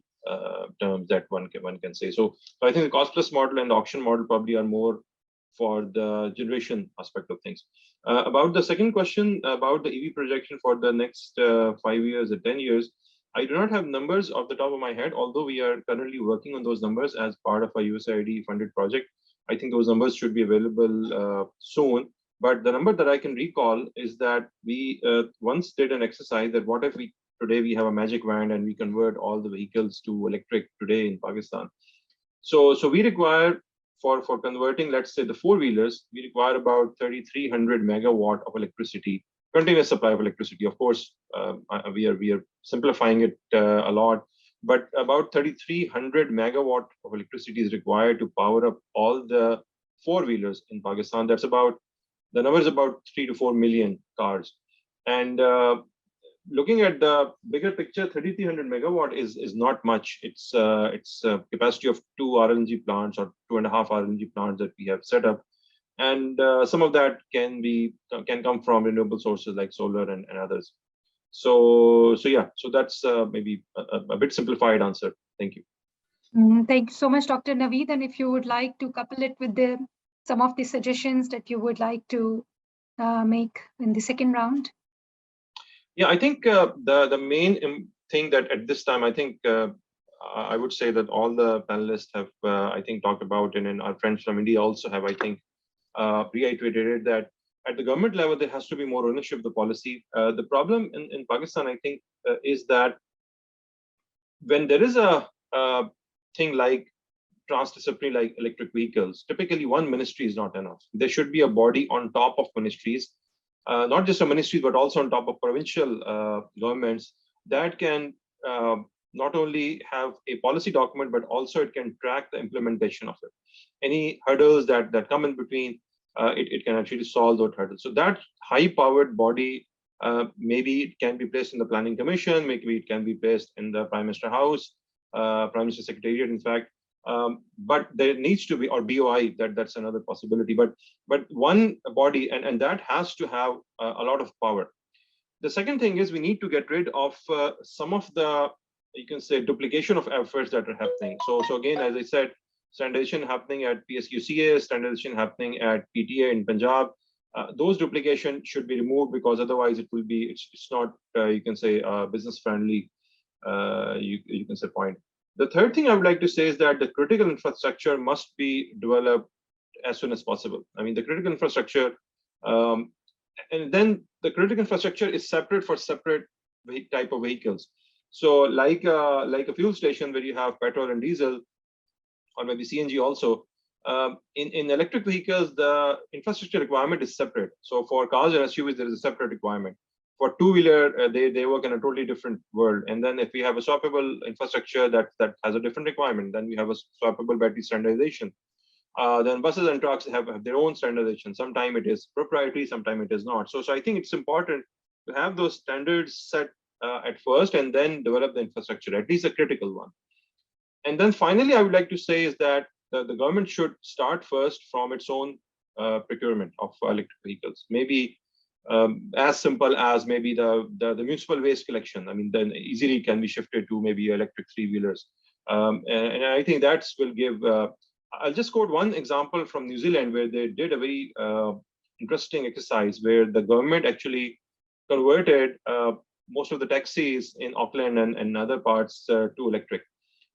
terms that one can say. So I think the cost plus model and the auction model probably are more for the generation aspect of things. About the second question about the EV projection for the next 5 years or 10 years, I do not have numbers off the top of my head, although we are currently working on those numbers as part of a USAID funded project. I think those numbers should be available soon. But the number that I can recall is that we once did an exercise that what if today we have a magic wand and we convert all the vehicles to electric today in Pakistan. So we require for converting, let's say the four-wheelers, we require about 3,300 megawatt of electricity, continuous supply of electricity. Of course, we are simplifying it a lot, but about 3,300 megawatt of electricity is required to power up all the four-wheelers in Pakistan. That's about, the number is about 3 to 4 million cars. And looking at the bigger picture, 3,300 megawatt is not much. It's a capacity of 2 RLNG plants or 2.5 RLNG plants that we have set up, and some of that can come from renewable sources like solar and others. So yeah, so that's maybe a bit simplified answer. Thank you. Thank you so much, Dr. Naveed. And if you would like to couple it with some of the suggestions that you would like to make in the second round. Yeah, I think the main thing that at this time, I think I would say that all the panelists have, I think, talked about, and our friends from India also have, I think, reiterated that at the government level, there has to be more ownership of the policy. The problem in Pakistan, I think, is that when there is a thing like transdisciplinary, like electric vehicles, typically one ministry is not enough. There should be a body on top of ministries, not just a ministry, but also on top of provincial governments that can not only have a policy document, but also it can track the implementation of it. Any hurdles that come in between, it can actually solve those hurdles. So that high-powered body, maybe it can be placed in the Planning Commission, maybe it can be placed in the Prime Minister House, Prime Minister Secretariat, in fact. But there needs to be, or BOI, that's another possibility. But one body, and that has to have a lot of power. The second thing is we need to get rid of some of the, you can say, duplication of efforts that are happening. So again, as I said, standardization happening at PSQCA, standardization happening at PTA in Punjab. Those duplication should be removed, because otherwise it will be, it's not, you can say, business friendly, you can say, point. The third thing I would like to say is that the critical infrastructure must be developed as soon as possible. I mean, the critical infrastructure, and then the critical infrastructure is separate for separate type of vehicles. So like a fuel station where you have petrol and diesel, or maybe CNG also, in electric vehicles, the infrastructure requirement is separate. So for cars and SUVs, there is a separate requirement. For two-wheeler, they work in a totally different world. And then if we have a swappable infrastructure that has a different requirement, then we have a swappable battery standardization. Then buses and trucks have their own standardization. Sometimes it is proprietary, sometimes it is not. So I think it's important to have those standards set at first and then develop the infrastructure, at least a critical one. And then finally, I would like to say is that the government should start first from its own procurement of electric vehicles. Maybe as simple as maybe the municipal waste collection. I mean, then easily can be shifted to maybe electric three-wheelers. And I think that will give, I'll just quote one example from New Zealand where they did a very interesting exercise where the government actually converted most of the taxis in Auckland and other parts to electric.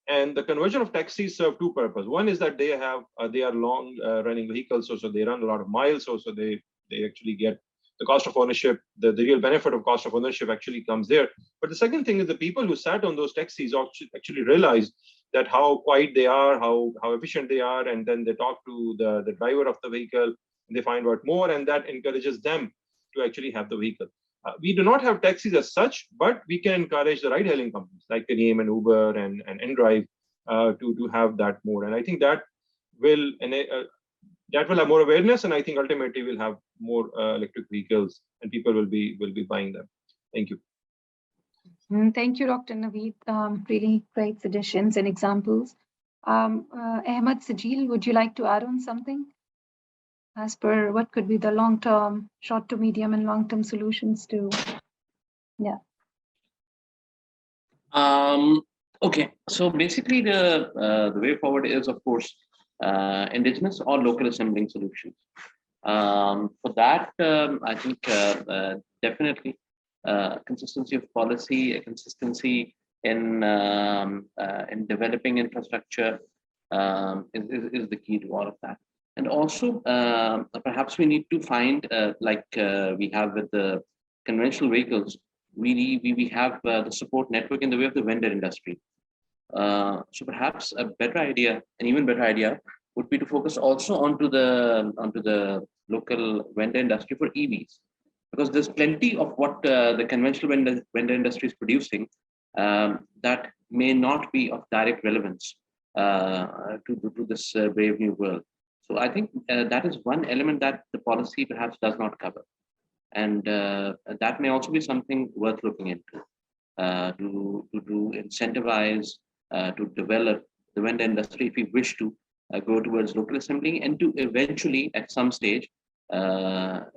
And the conversion of taxis serve two purposes. One is that they are long running vehicles, so they run a lot of miles, so they actually get the cost of ownership, the real benefit of cost of ownership actually comes there. But the second thing is the people who sat on those taxis actually realized that how quiet they are, how efficient they are, and then they talk to the driver of the vehicle, and they find out more, and that encourages them to actually have the vehicle. We do not have taxis as such, but we can encourage the ride-hailing companies like Careem and Uber and NDrive to have that more. And I think that will have more awareness, and I think ultimately we'll have more electric vehicles, and people will be buying them. Thank you. Thank you, Dr. Naveed. Really great suggestions and examples. Ahmed Sajil, would you like to add on something? As per what could be the long-term, short to medium and long-term solutions to, yeah. Okay, so basically the way forward is, of course, indigenous or local assembling solutions. For that, I think definitely consistency of policy, a consistency in developing infrastructure is the key to all of that. And also, perhaps we need to find, like we have with the conventional vehicles, we have the support network in the way of the vendor industry. So perhaps a better idea, an even better idea, would be to focus also onto the local vendor industry for EVs, because there's plenty of what the conventional vendor industry is producing that may not be of direct relevance to this brave new world. So I think that is one element that the policy perhaps does not cover. And that may also be something worth looking into to incentivize, to develop the vendor industry if we wish to go towards local assembling, and to eventually at some stage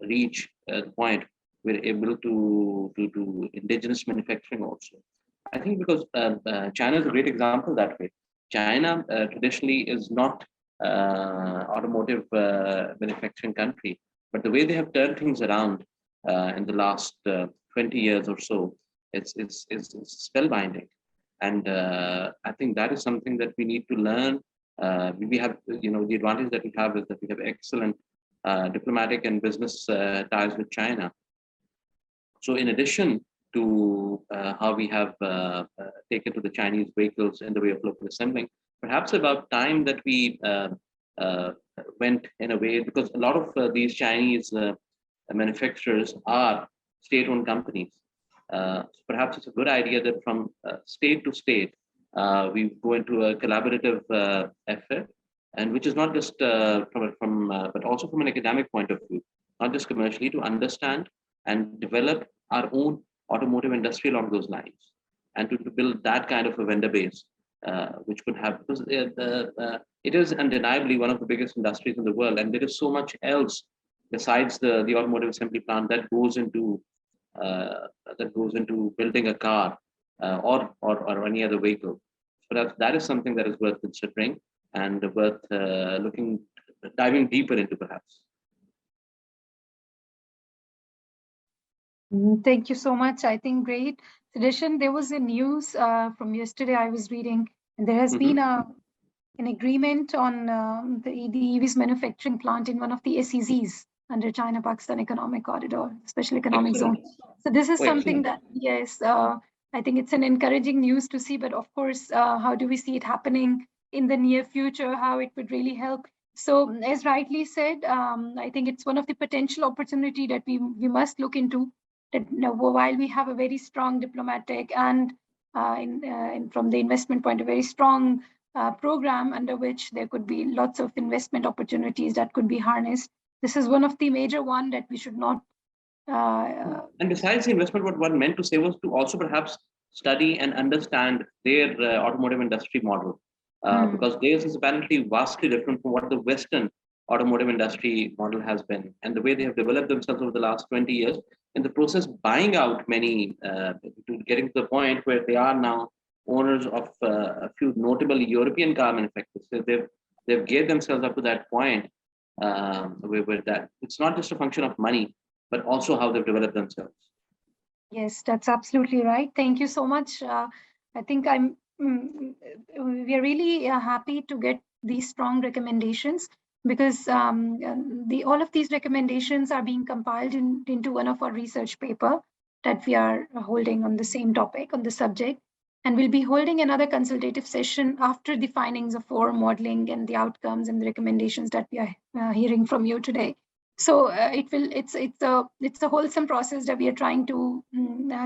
reach the point we're able to do indigenous manufacturing also. I think because China is a great example that way. China traditionally is not automotive manufacturing country, but the way they have turned things around in the last 20 years or so, it's spellbinding. And I think that is something that we need to learn. We have, the advantage that we have is that we have excellent diplomatic and business ties with China. So in addition to how we have taken to the Chinese vehicles in the way of local assembling, perhaps about time that we went in a way, because a lot of these Chinese manufacturers are state-owned companies. So perhaps it's a good idea that from state to state, we go into a collaborative effort, and which is not just but also from an academic point of view, not just commercially, to understand and develop our own automotive industry along those lines, and to build that kind of a vendor base, which could have, because it is undeniably one of the biggest industries in the world, and there is so much else besides the automotive assembly plant that goes into building a car or any other vehicle. So that is something that is worth considering and worth diving deeper into, perhaps. Thank you so much. I think great suggestion. There was a news from yesterday I was reading, and there has been an agreement on the EVs manufacturing plant in one of the SEZs under China-Pakistan Economic Corridor, Special Economic Zone. So this is Oh, something excellent. that, yes, I think it's an encouraging news to see, but of course, how do we see it happening in the near future, how it would really help? So as rightly said, I think it's one of the potential opportunity that we must look into, that while we have a very strong diplomatic and from the investment point, a very strong program under which there could be lots of investment opportunities that could be harnessed. This is one of the major one that we should not. And besides the investment, what one meant to say was to also perhaps study and understand their automotive industry model, because theirs is apparently vastly different from what the Western automotive industry model has been, and the way they have developed themselves over the last 20 years, in the process buying out many, to getting to the point where they are now owners of a few notable European car manufacturers. So they've geared themselves up to that point, where that it's not just a function of money, but also how they've developed themselves. Yes, that's absolutely right. Thank you so much. I think we are really happy to get these strong recommendations, because all of these recommendations are being compiled into one of our research paper that we are holding on the same topic, on the subject. And we'll be holding another consultative session after the findings of our modeling and the outcomes and the recommendations that we are hearing from you today. So it's a wholesome process that we are trying to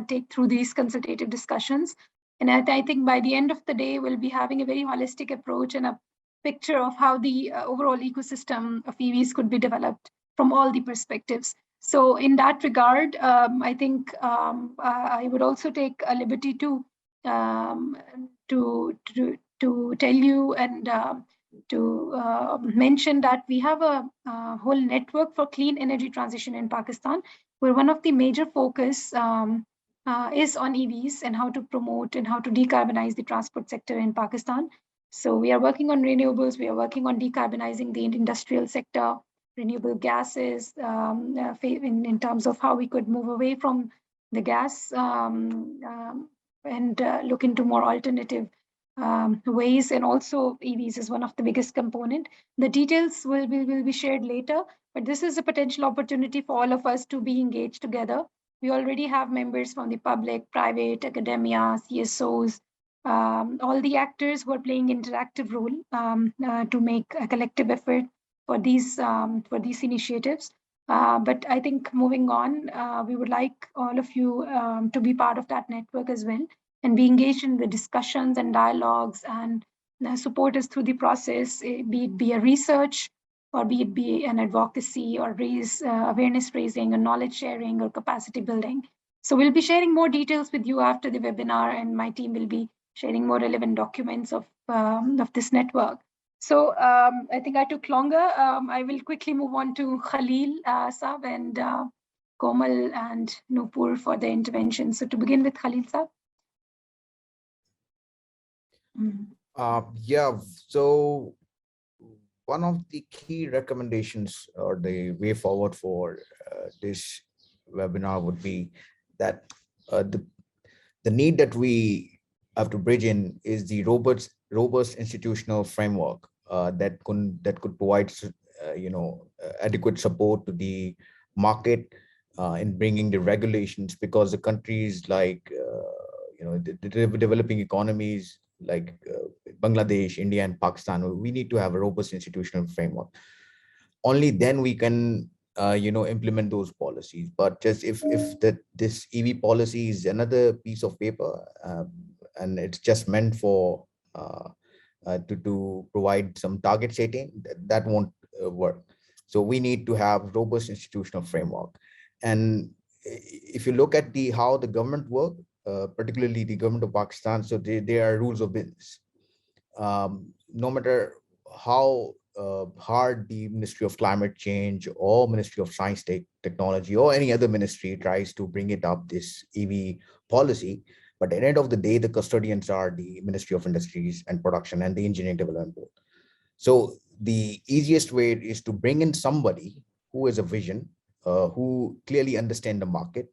take through these consultative discussions. And I think by the end of the day, we'll be having a very holistic approach and a picture of how the overall ecosystem of EVs could be developed from all the perspectives. So in that regard, I think I would also take a liberty to tell you and to mention that we have a whole network for clean energy transition in Pakistan, where one of the major focus is on EVs and how to promote and how to decarbonize the transport sector in Pakistan. So we are working on renewables, we are working on decarbonizing the industrial sector, renewable gases, in terms of how we could move away from the gas and look into more alternative ways, and also EVs is one of the biggest component. The details will be shared later, but this is a potential opportunity for all of us to be engaged together. We already have members from the public, private, academia, CSOs, all the actors who are playing interactive role to make a collective effort for these initiatives. But I think moving on, we would like all of you to be part of that network as well, and be engaged in the discussions and dialogues and support us through the process, be it be a research or be it be an advocacy or raise awareness raising or knowledge sharing or capacity building. So we'll be sharing more details with you after the webinar, and my team will be sharing more relevant documents of this network. So I think I took longer. I will quickly move on to Khalil Saab and Komal and Nupur for the intervention. So to begin with, Khalil Saab. Yeah, so one of the key recommendations or the way forward for this webinar would be that the need that we have to bridge in is the robust institutional framework that could provide adequate support to the market in bringing the regulations, because the countries like the developing economies like Bangladesh, India, and Pakistan, we need to have a robust institutional framework. Only then we can implement those policies. But just if this EV policy is another piece of paper and it's just meant for to provide some target setting, that won't work. So we need to have robust institutional framework. And if you look at how the government work, particularly the government of Pakistan, so there are rules of business. No matter how hard the Ministry of Climate Change or Ministry of Science, Technology, or any other ministry tries to bring it up, this EV policy, but at the end of the day, the custodians are the Ministry of Industries and Production and the Engineering Development Board. So the easiest way is to bring in somebody who has a vision, who clearly understand the market,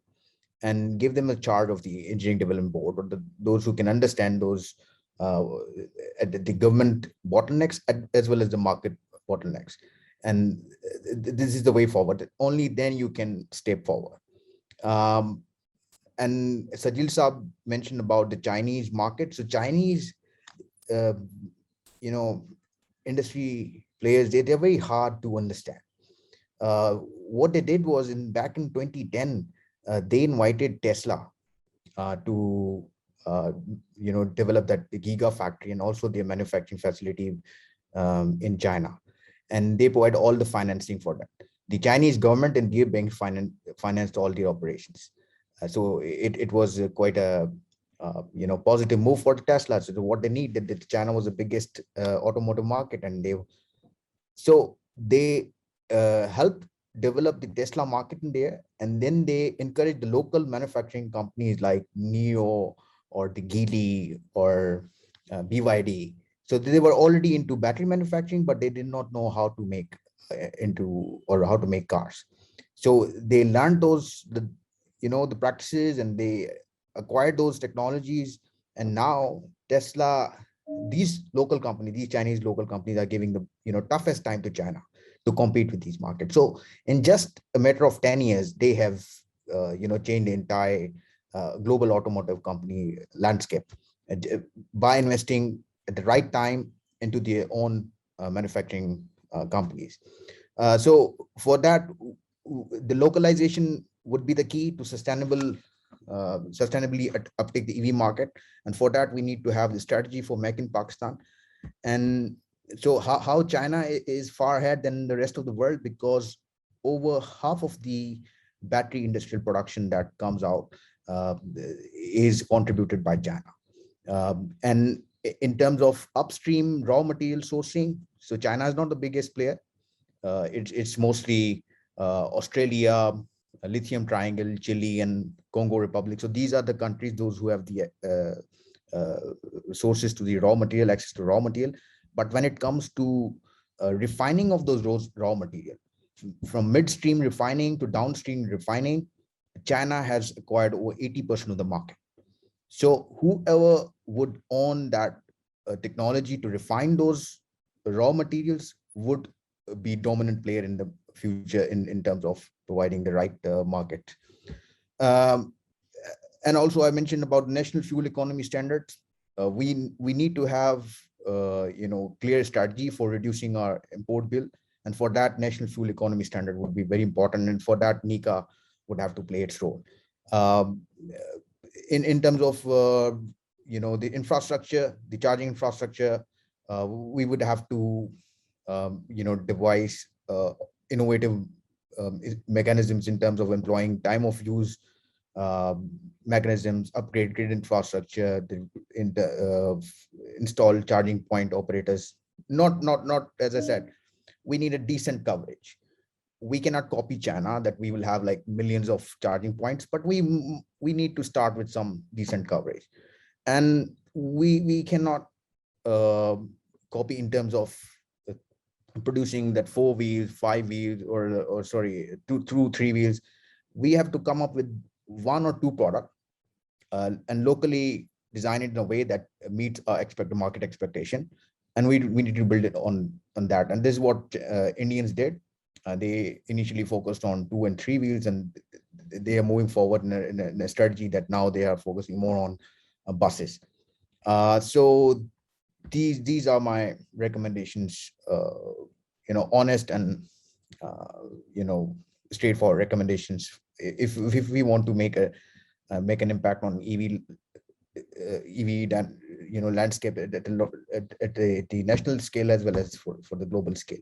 and give them a charge of the Engineering Development Board, or those who can understand those the government bottlenecks as well as the market bottlenecks. and this is the way forward. Only then you can step forward. And Sajil Saab mentioned about the Chinese market. So Chinese, you know, industry players, they're very hard to understand. What they did was back in 2010, they invited Tesla to develop that giga factory and also their manufacturing facility in China, and they provide all the financing for that. The Chinese government and their bank financed all the operations. So it was quite a positive move for Tesla. So what they need, that China was the biggest automotive market, and they helped develop the Tesla market in there, and then they encouraged the local manufacturing companies like NIO or the Geely or BYD. So they were already into battery manufacturing, but they did not know how to make how to make cars. So they learned the practices, and they acquired those technologies. And now Tesla, these local companies, these Chinese local companies are giving the toughest time to China to compete with these markets. So in just a matter of 10 years, they have changed the entire global automotive company landscape by investing at the right time into their own manufacturing companies. So for that, the localization would be the key to sustainably uptake the EV market. And for that, we need to have the strategy for Make in Pakistan. And so how China is far ahead than the rest of the world, because over half of the battery industrial production that comes out is contributed by China. And in terms of upstream raw material sourcing, so China is not the biggest player. It's mostly Australia, Lithium Triangle, Chile, and Congo Republic. So these are the countries, those who have the sources to the raw material, access to raw material. But when it comes to refining of those raw material, from midstream refining to downstream refining, China has acquired over 80% of the market. So whoever would own that technology to refine those raw materials would be dominant player in the future in terms of providing the right market. And also I mentioned about national fuel economy standards. We need to have clear strategy for reducing our import bill, and for that national fuel economy standard would be very important, and for that NICA would have to play its role. In terms of the infrastructure, the charging infrastructure, we would have to devise innovative mechanisms in terms of employing time of use mechanisms, upgrade grid infrastructure, install charging point operators. Not as I said, we need a decent coverage. We cannot copy China that we will have like millions of charging points, but we need to start with some decent coverage. And we cannot copy in terms of producing that 4 wheels, 5 wheels, or sorry, 2 through 3 wheels. We have to come up with 1 or 2 product and locally design it in a way that meets our market expectation, and we need to build it on that. And this is what Indians did. They initially focused on 2 and 3 wheels, and they are moving forward in a strategy that now they are focusing more on buses. So these are my recommendations, honest and straightforward recommendations. If we want to make an impact on EV landscape at the national scale as well as for the global scale.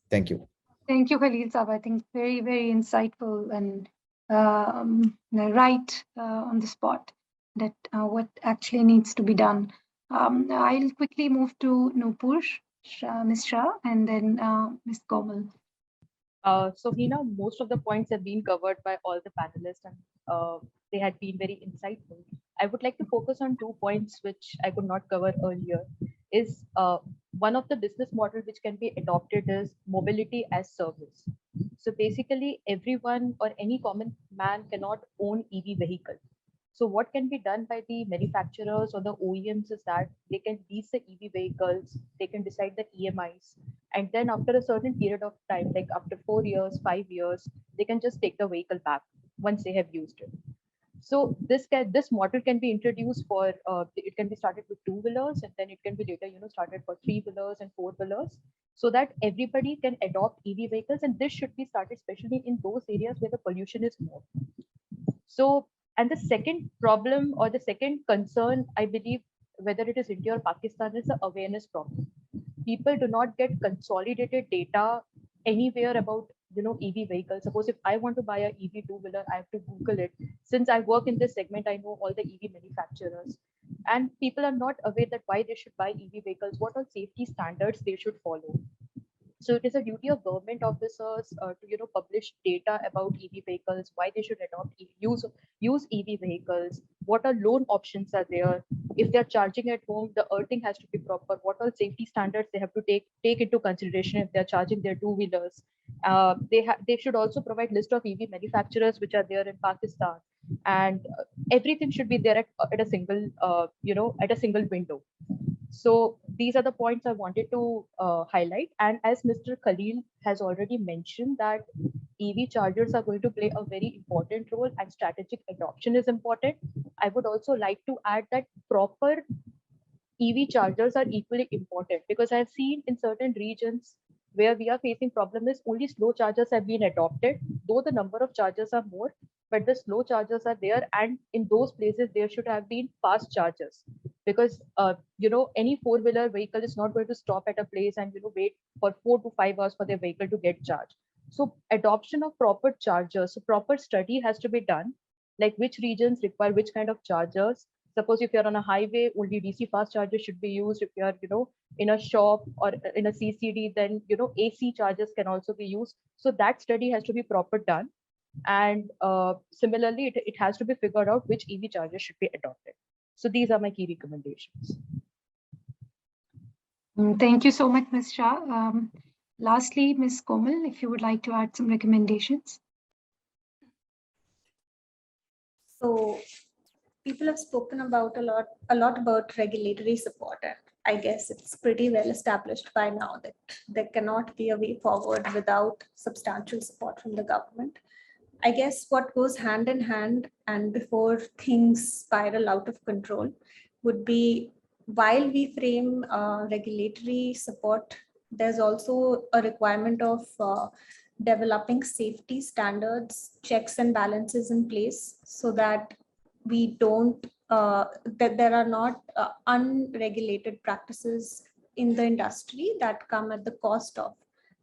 Thank you. Thank you, Khalil Saab. I think very, very insightful and right on the spot that what actually needs to be done. I'll quickly move to Nupur, Ms. Shah, and then Ms. Komal. So, Hina, most of the points have been covered by all the panelists, and they had been very insightful. I would like to focus on 2 points which I could not cover earlier. Is one of the business model which can be adopted is mobility as service. So basically, everyone or any common man cannot own EV vehicle. So what can be done by the manufacturers or the OEMs is that they can lease the EV vehicles, they can decide the EMIs, And then after a certain period of time, like after 4 years, 5 years, they can just take the vehicle back once they have used it. So this model can be introduced for it can be started with two-wheelers, and then it can be later started for three-wheelers and four-wheelers, so that everybody can adopt EV vehicles. And this should be started especially in those areas where the pollution is more. So, and the second problem or the second concern, I believe, whether it is India or Pakistan, is the awareness problem. People do not get consolidated data anywhere about EV vehicles. Suppose if I want to buy a EV two-wheeler, I have to Google it. Since I work in this segment, I know all the EV manufacturers, and people are not aware that why they should buy EV vehicles, what are safety standards they should follow. So it is a duty of government officers to publish data about EV vehicles, why they should adopt use EV vehicles, what are loan options are there. If they're charging at home, the earthing has to be proper. What all safety standards they have to take into consideration if they're charging their two-wheelers. They should also provide list of EV manufacturers which are there in Pakistan, and everything should be there at a single at a single window. So these are the points I wanted to highlight. And as Mr. Khalil has already mentioned, that EV chargers are going to play a very important role and strategic adoption is important. I would also like to add that proper EV chargers are equally important, because I've seen in certain regions where we are facing problem is only slow chargers have been adopted, though the number of chargers are more, but the slow chargers are there, and in those places there should have been fast chargers, because any four-wheeler vehicle is not going to stop at a place and wait for 4 to 5 hours for their vehicle to get charged. So adoption of proper chargers, so proper study has to be done, like which regions require which kind of chargers. Suppose if you're on a highway, only DC fast chargers should be used. If you're, in a shop or in a CCD, then, AC chargers can also be used. So that study has to be proper done. And similarly, it has to be figured out which EV chargers should be adopted. So these are my key recommendations. Thank you so much, Ms. Shah. Lastly, Ms. Komal, if you would like to add some recommendations. So people have spoken about a lot about regulatory support, and I guess it's pretty well established by now that there cannot be a way forward without substantial support from the government. I guess what goes hand in hand, and before things spiral out of control, would be, while we frame regulatory support, there's also a requirement of developing safety standards, checks and balances in place, so that we don't that there are not unregulated practices in the industry that come at the cost of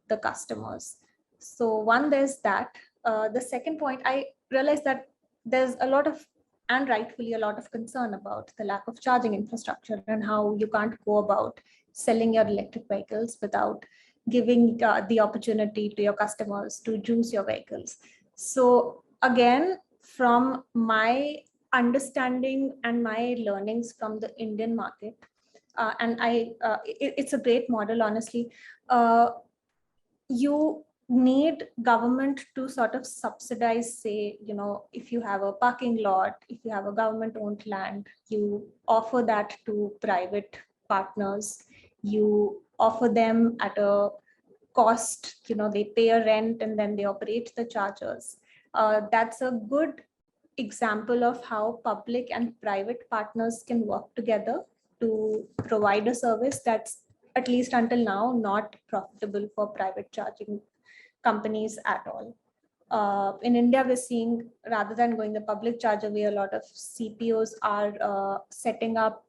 the customers. So one, there's that. The second point, I realize that there's a lot of, and rightfully, a lot of concern about the lack of charging infrastructure and how you can't go about selling your electric vehicles without giving the opportunity to your customers to use your vehicles. So again, from my understanding and my learnings from the Indian market, and it's a great model, honestly. You need government to sort of subsidize, say, if you have a parking lot, if you have a government owned land, you offer that to private partners, you offer them at a cost, they pay a rent and then they operate the chargers. That's a good example of how public and private partners can work together to provide a service that's, at least until now, not profitable for private charging companies at all. In India, we're seeing, rather than going the public charger way, a lot of CPOs are setting up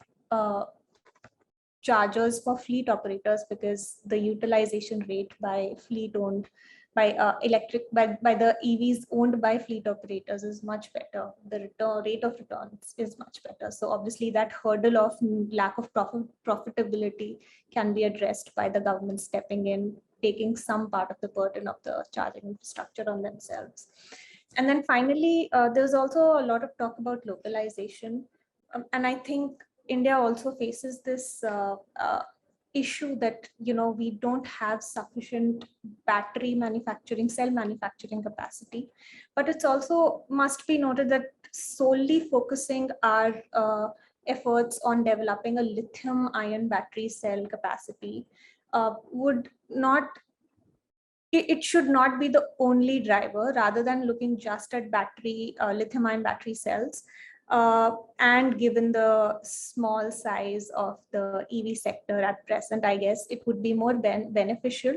chargers for fleet operators, because the utilization rate by fleet owned by the EVs owned by fleet operators is much better. The rate of returns is much better. So obviously that hurdle of lack of profitability can be addressed by the government stepping in, taking some part of the burden of the charging infrastructure on themselves. And then finally, there's also a lot of talk about localization. And I think India also faces this issue that, we don't have sufficient battery manufacturing, cell manufacturing capacity. But it's also must be noted that solely focusing our efforts on developing a lithium ion battery cell capacity would not, it should not be the only driver, rather than looking just at battery, lithium-ion battery cells. And given the small size of the EV sector at present, I guess it would be more beneficial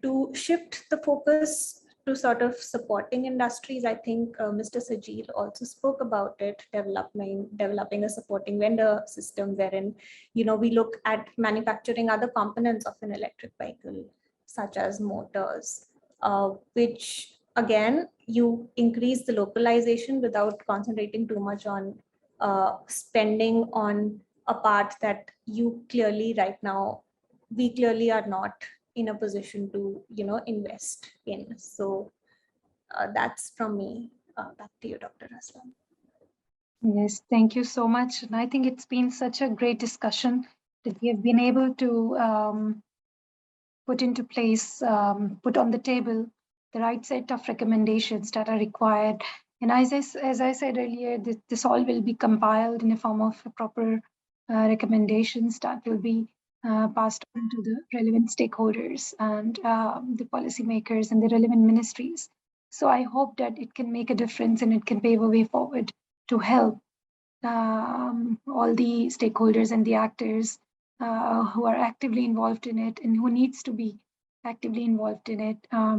to shift the focus to sort of supporting industries. I think Mr. Sajil also spoke about it, developing a supporting vendor system wherein, we look at manufacturing other components of an electric vehicle, such as motors, which again, you increase the localization without concentrating too much on spending on a part that you clearly right now, we clearly are not in a position to, invest in. So that's from me. Back to you, Dr. Aslam. Yes, thank you so much. And I think it's been such a great discussion that we have been able to put into place, put on the table the right set of recommendations that are required. And as I said earlier, this all will be compiled in the form of proper recommendations that will be passed on to the relevant stakeholders and the policymakers and the relevant ministries. So I hope that it can make a difference and it can pave a way forward to help all the stakeholders and the actors who are actively involved in it and who needs to be actively involved in it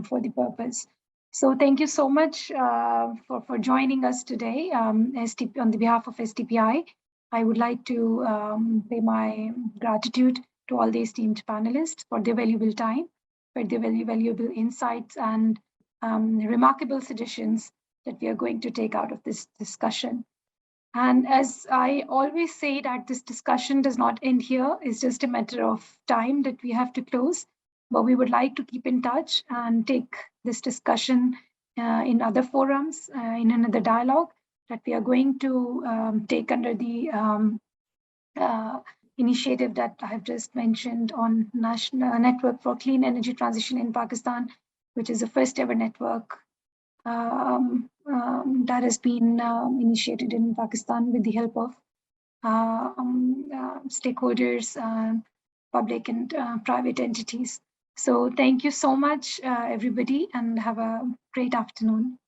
for the purpose. So thank you so much for joining us today. On the behalf of STPI, I would like to pay my gratitude to all the esteemed panelists for their valuable time, for their valuable insights and remarkable suggestions that we are going to take out of this discussion. And as I always say, that this discussion does not end here. It's just a matter of time that we have to close. But we would like to keep in touch and take this discussion in other forums, in another dialogue that we are going to take under the initiative that I have just mentioned on National Network for Clean Energy Transition in Pakistan, which is the first ever network that has been initiated in Pakistan with the help of stakeholders, public and private entities. So thank you so much, everybody, and have a great afternoon.